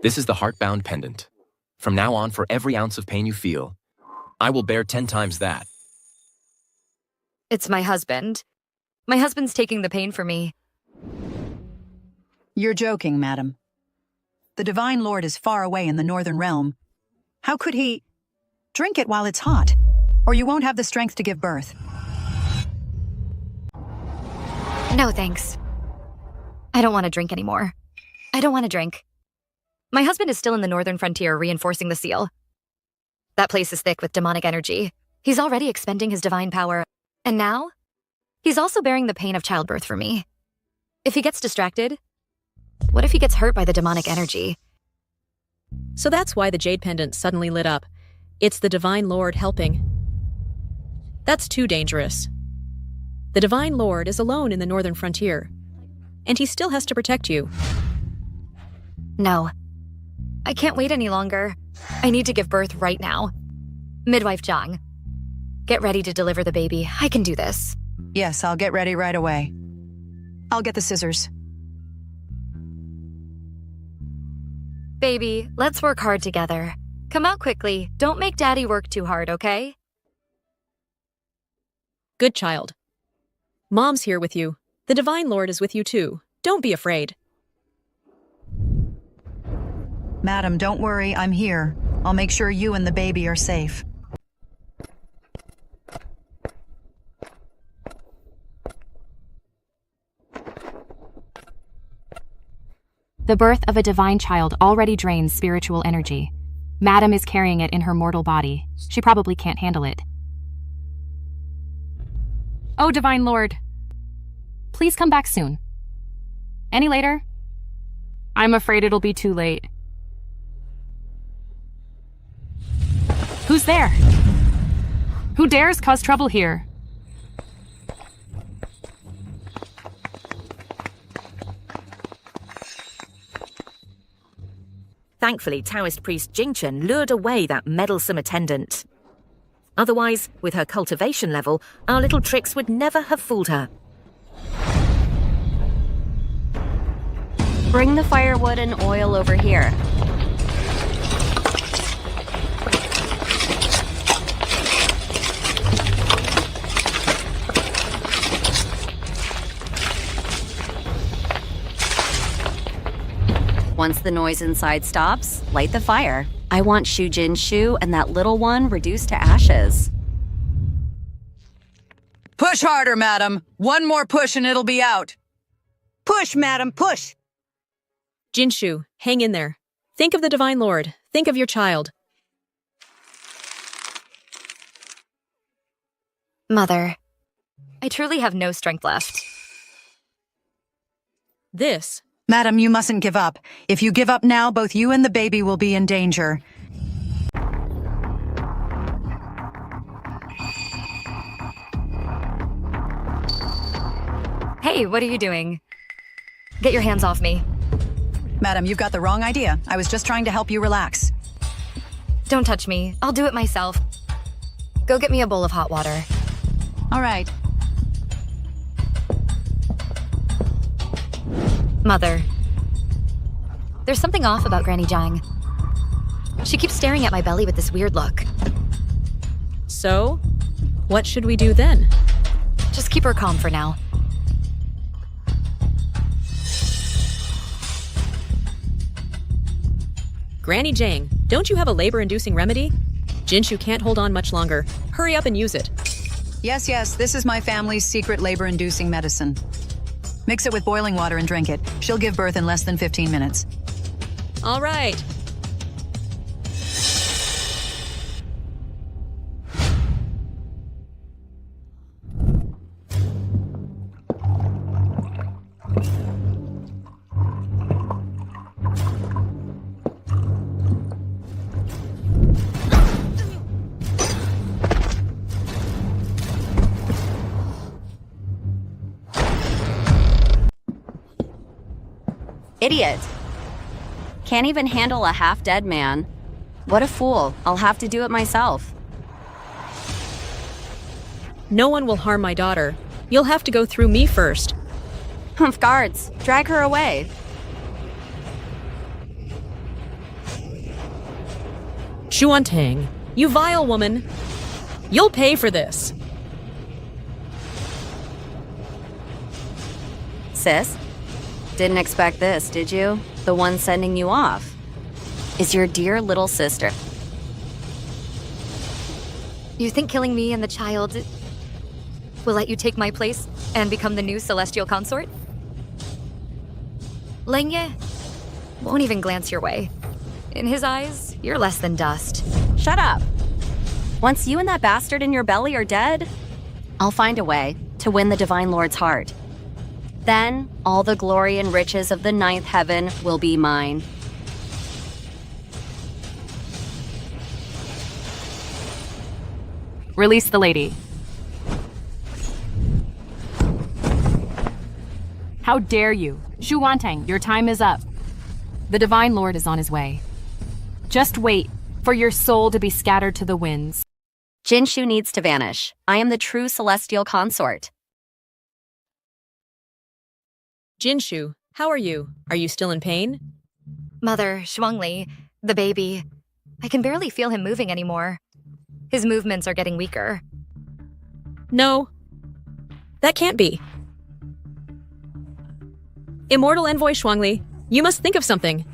This is the heart-bound pendant. From now on, for every ounce of pain you feel, I will bear 10 times that. It's my husband. My husband's taking the pain for me. You're joking, madam. The Divine Lord is far away in the Northern Realm. How could he... Drink it while it's hot, or you won't have the strength to give birth. No, thanks. I don't want to drink anymore. I don't want to drink. My husband is still in the Northern Frontier reinforcing the seal. That place is thick with demonic energy. He's already expending his divine power. And now, he's also bearing the pain of childbirth for me. If he gets distracted, what if he gets hurt by the demonic energy? So that's why the jade pendant suddenly lit up. It's the Divine Lord helping. That's too dangerous. The Divine Lord is alone in the Northern Frontier, and he still has to protect you. No. I can't wait any longer. I need to give birth right now. Midwife Zhang, get ready to deliver the baby. I can do this. Yes, I'll get ready right away. I'll get the scissors. Baby, let's work hard together. Come out quickly. Don't make Daddy work too hard, okay? Good child. Mom's here with you. The Divine Lord is with you too. Don't be afraid. Madam, don't worry, I'm here. I'll make sure you and the baby are safe. The birth of a divine child already drains spiritual energy. Madam is carrying it in her mortal body. She probably can't handle it. Oh, Divine Lord. Please come back soon. Any later? I'm afraid it'll be too late. Who's there? Who dares cause trouble here? Thankfully, Taoist priest Jingchen lured away that meddlesome attendant. Otherwise, with her cultivation level, our little tricks would never have fooled her. Bring the firewood and oil over here. Once the noise inside stops, light the fire. I want Shu Jinshu and that little one reduced to ashes. Push harder, madam. One more push and it'll be out. Push, madam, push. Jinshu, hang in there. Think of the Divine Lord. Think of your child. Mother, I truly have no strength left. This... Madam, you mustn't give up. If you give up now, both you and the baby will be in danger. Hey, what are you doing? Get your hands off me. Madam, you've got the wrong idea. I was just trying to help you relax. Don't touch me. I'll do it myself. Go get me a bowl of hot water. All right. Mother, there's something off about Granny Zhang. She keeps staring at my belly with this weird look. So, what should we do then? Just keep her calm for now. Granny Zhang, don't you have a labor-inducing remedy? Jinshu can't hold on much longer. Hurry up and use it. Yes, this is my family's secret labor-inducing medicine. Mix it with boiling water and drink it. She'll give birth in less than 15 minutes. All right. Idiot. Can't even handle a half-dead man. What a fool. I'll have to do it myself. No one will harm my daughter. You'll have to go through me first. Humph, guards, drag her away. Xuantang, you vile woman. You'll pay for this. Sis? Didn't expect this, did you? The one sending you off is your dear little sister. You think killing me and the child will let you take my place and become the new celestial consort? Millennia won't even glance your way. In his eyes, you're less than dust. Shut up. Once you and that bastard in your belly are dead, I'll find a way to win the Divine Lord's heart. Then, all the glory and riches of the ninth heaven will be mine. Release the lady. How dare you? Xuantang, your time is up. The Divine Lord is on his way. Just wait for your soul to be scattered to the winds. Jinshu needs to vanish. I am the true celestial consort. Jinshu, how are you? Are you still in pain? Mother, Shuangli, the baby. I can barely feel him moving anymore. His movements are getting weaker. No. That can't be. Immortal Envoy Shuangli, you must think of something.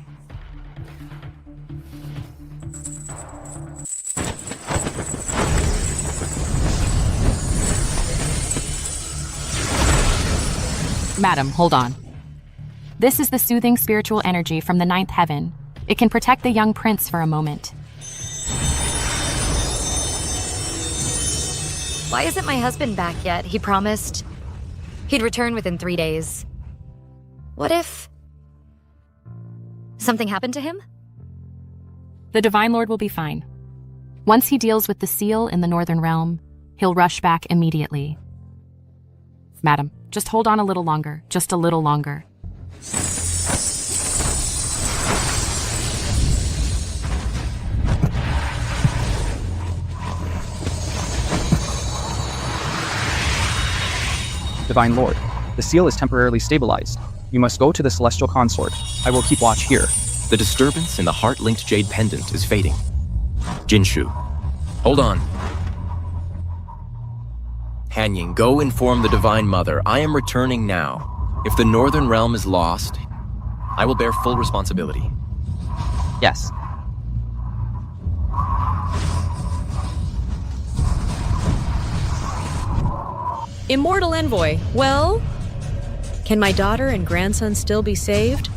Madam, hold on. This is the soothing spiritual energy from the ninth heaven. It can protect the young prince for a moment. Why isn't my husband back yet? He promised he'd return within 3 days. What if something happened to him? The Divine Lord will be fine. Once he deals with the seal in the Northern Realm, he'll rush back immediately. Madam, just hold on a little longer, just a little longer. Divine Lord, the seal is temporarily stabilized. You must go to the Celestial Consort. I will keep watch here. The disturbance in the heart-linked jade pendant is fading. Jinshu, hold on. Hanying, go inform the Divine Mother. I am returning now. If the Northern Realm is lost, I will bear full responsibility. Yes. Immortal Envoy, well? Can my daughter and grandson still be saved?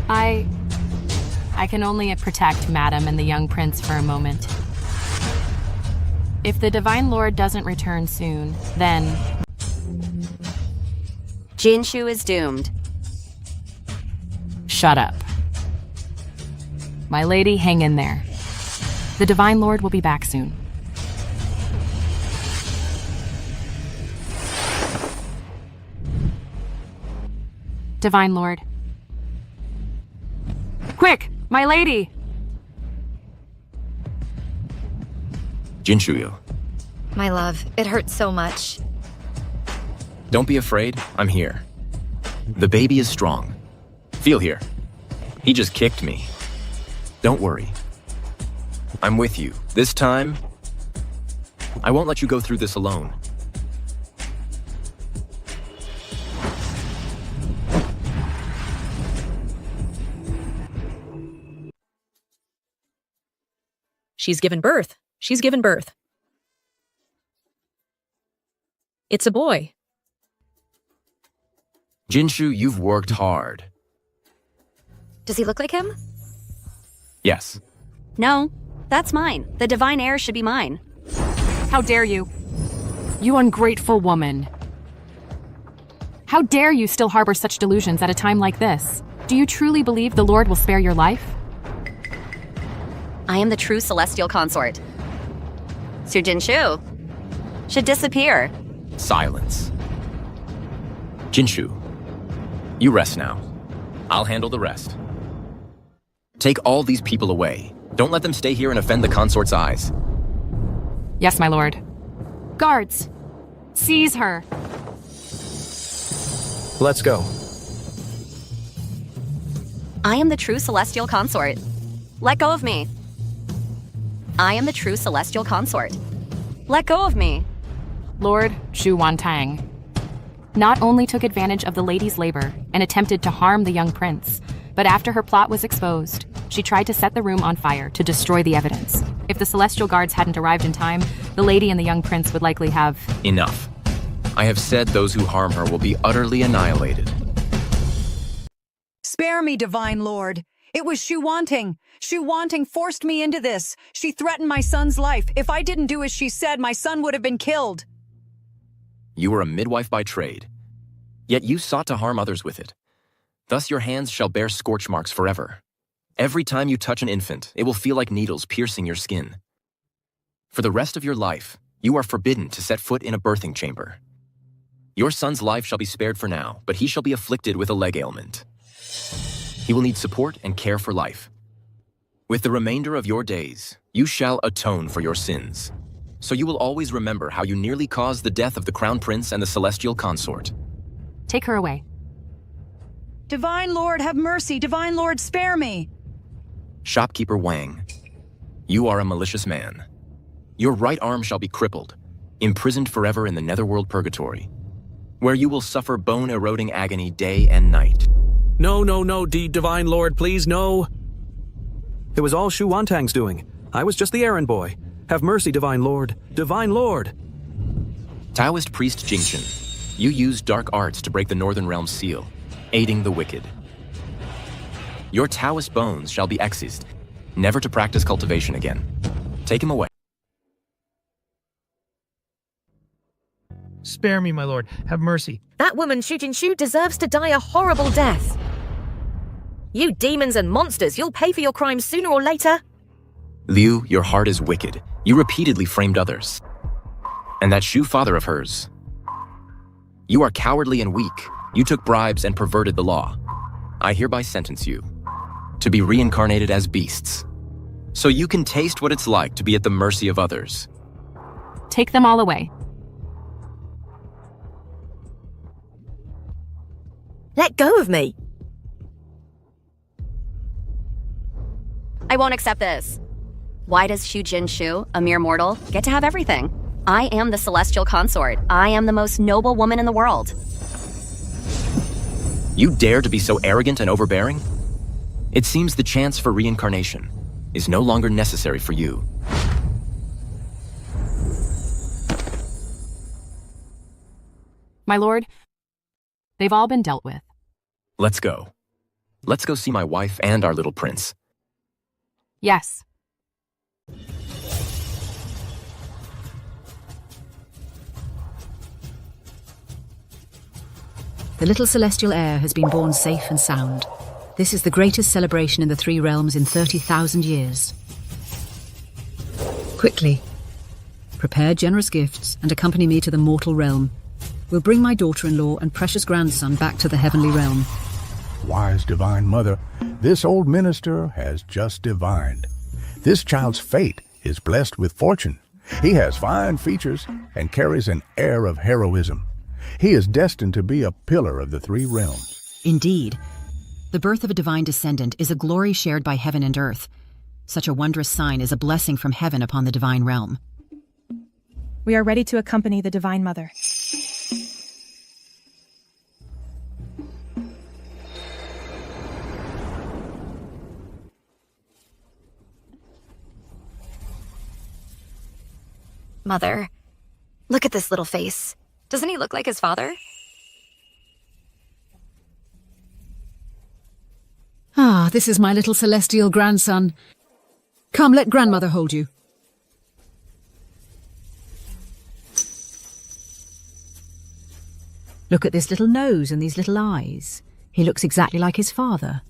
I can only protect Madam and the young prince for a moment. If the Divine Lord doesn't return soon, then... Jinshu is doomed. Shut up. My lady, hang in there. The Divine Lord will be back soon. Divine Lord. Quick! My lady! Jinshu, My love, it hurts so much. don't be afraid. I'm here. The baby is strong. Feel here. He just kicked me. Don't worry. I'm with you. This time, I won't let you go through this alone. She's given birth. She's given birth. It's a boy. Jinshu, you've worked hard. Does he look like him? Yes. No, that's mine. The divine heir should be mine. How dare you? You ungrateful woman. How dare you still harbor such delusions at a time like this? Do you truly believe the Lord will spare your life? I am the true celestial consort. Su Jinshu should disappear. Silence. Jinshu, you rest now. I'll handle the rest. Take all these people away. Don't let them stay here and offend the consort's eyes. Yes, my lord. Guards, seize her. Let's go. I am the true celestial consort. Let go of me. I am the true celestial consort. Let go of me. Lord Zhu Wantang not only took advantage of the lady's labor and attempted to harm the young prince, but after her plot was exposed, she tried to set the room on fire to destroy the evidence. If the celestial guards hadn't arrived in time, the lady and the young prince would likely have... Enough. I have said those who harm her will be utterly annihilated. Spare me, Divine Lord. It was Shu Wanting. Shu Wanting forced me into this. She threatened my son's life. If I didn't do as she said, my son would have been killed. You were a midwife by trade, yet you sought to harm others with it. Thus your hands shall bear scorch marks forever. Every time you touch an infant, it will feel like needles piercing your skin. For the rest of your life, you are forbidden to set foot in a birthing chamber. Your son's life shall be spared for now, but he shall be afflicted with a leg ailment. He will need support and care for life. With the remainder of your days, you shall atone for your sins. So you will always remember how you nearly caused the death of the Crown Prince and the Celestial Consort. Take her away. Divine Lord, have mercy. Divine Lord, spare me. Shopkeeper Wang, you are a malicious man. Your right arm shall be crippled, imprisoned forever in the netherworld purgatory, where you will suffer bone-eroding agony day and night. No, Divine Lord, please, no. It was all Shu Wantang's doing. I was just the errand boy. Have mercy, Divine Lord. Divine Lord! Taoist priest Jingchen, you used dark arts to break the Northern Realm's seal, aiding the wicked. Your Taoist bones shall be excised, never to practice cultivation again. Take him away. Spare me, my lord. Have mercy. That woman, Shu Jinshu, deserves to die a horrible death. You demons and monsters, you'll pay for your crimes sooner or later. Liu, your heart is wicked. You repeatedly framed others. And that Shu father of hers. You are cowardly and weak. You took bribes and perverted the law. I hereby sentence you to be reincarnated as beasts, so you can taste what it's like to be at the mercy of others. Take them all away. Let go of me. I won't accept this. Why does Shu Jinshu, a mere mortal, get to have everything? I am the celestial consort. I am the most noble woman in the world. You dare to be so arrogant and overbearing? It seems the chance for reincarnation is no longer necessary for you. My lord, they've all been dealt with. Let's go. Let's go see my wife and our little prince. Yes. The little celestial heir has been born safe and sound. This is the greatest celebration in the Three Realms in 30,000 years. Quickly, prepare generous gifts and accompany me to the mortal realm. We'll bring my daughter-in-law and precious grandson back to the heavenly realm. Wise Divine Mother, this old minister has just divined. This child's fate is blessed with fortune. He has fine features and carries an air of heroism. He is destined to be a pillar of the Three Realms. Indeed. The birth of a divine descendant is a glory shared by heaven and earth. Such a wondrous sign is a blessing from heaven upon the divine realm. We are ready to accompany the Divine Mother. Mother, look at this little face. Doesn't he look like his father? Ah, this is my little celestial grandson. Come, let grandmother hold you. Look at this little nose and these little eyes. He looks exactly like his father.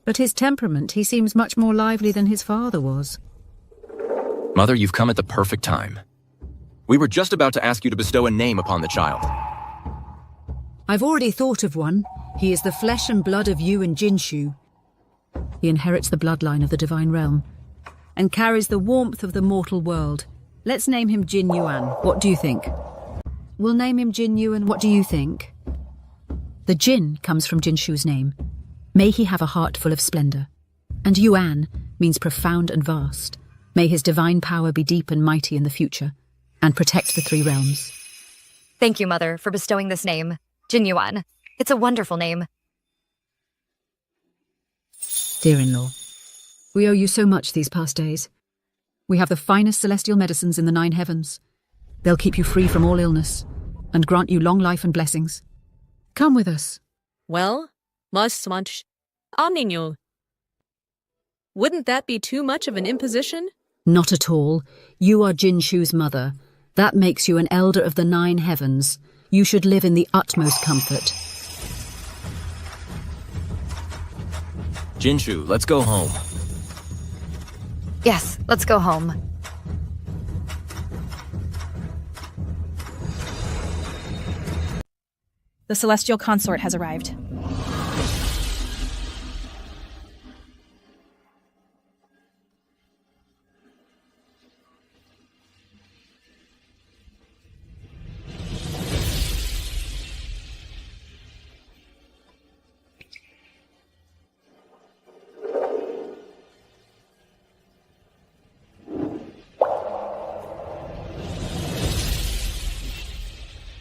But his temperament, he seems much more lively than his father was. Mother, you've come at the perfect time. We were just about to ask you to bestow a name upon the child. I've already thought of one. He is the flesh and blood of you and Jinshu. He inherits the bloodline of the divine realm and carries the warmth of the mortal world. Let's name him Jin Yuan. What do you think? We'll name him Jin Yuan. What do you think? The Jin comes from Jinshu's name. May he have a heart full of splendor. And Yuan means profound and vast. May his divine power be deep and mighty in the future and protect the three realms. Thank you, Mother, for bestowing this name, Jin Yuan. It's a wonderful name. Dear-in-law, we owe you so much these past days. We have the finest celestial medicines in the 9 heavens. They'll keep you free from all illness and grant you long life and blessings. Come with us. Well, much, niño. Wouldn't that be too much of an imposition? Not at all. You are Jinshu's mother. That makes you an elder of the 9 heavens. You should live in the utmost comfort. Jinshu, let's go home. Yes, let's go home. The celestial consort has arrived.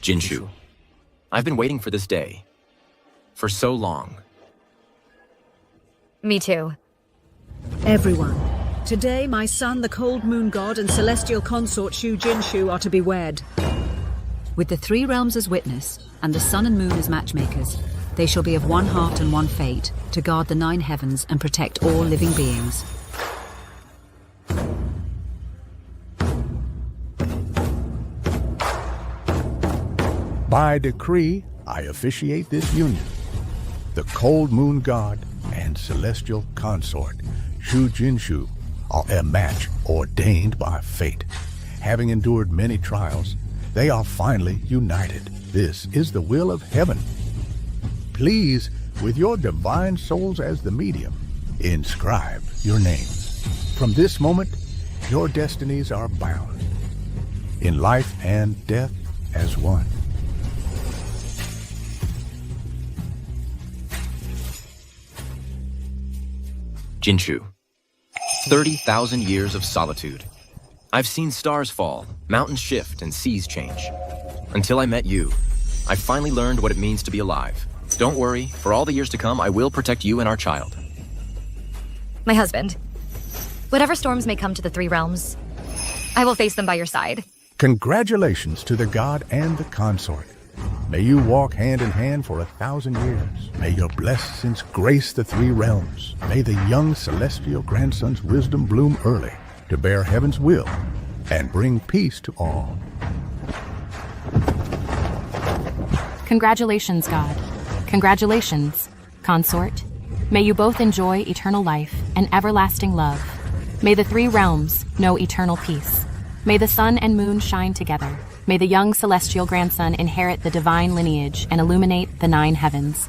Jinshu, I've been waiting for this day. For so long. Me too. Everyone, today my son, the cold moon god, and celestial consort Shu Jinshu are to be wed. With the 3 realms as witness, and the sun and moon as matchmakers, they shall be of one heart and one fate, to guard the 9 heavens and protect all living beings. By decree, I officiate this union. The cold moon god and celestial consort, Shu Jinshu, are a match ordained by fate. Having endured many trials, they are finally united. This is the will of heaven. Please, with your divine souls as the medium, inscribe your names. From this moment, your destinies are bound, in life and death as one. Jinshu, 30,000 years of solitude. I've seen stars fall, mountains shift, and seas change. Until I met you, I finally learned what it means to be alive. Don't worry, for all the years to come, I will protect you and our child. My husband. Whatever storms may come to the 3 realms, I will face them by your side. Congratulations to the god and the consort. May you walk hand in hand for 1,000 years. May your blessings grace the 3 realms. May the young celestial grandson's wisdom bloom early to bear heaven's will and bring peace to all. Congratulations, God. Congratulations, consort. May you both enjoy eternal life and everlasting love. May the 3 realms know eternal peace. May the sun and moon shine together. May the young celestial grandson inherit the divine lineage and illuminate the 9 heavens.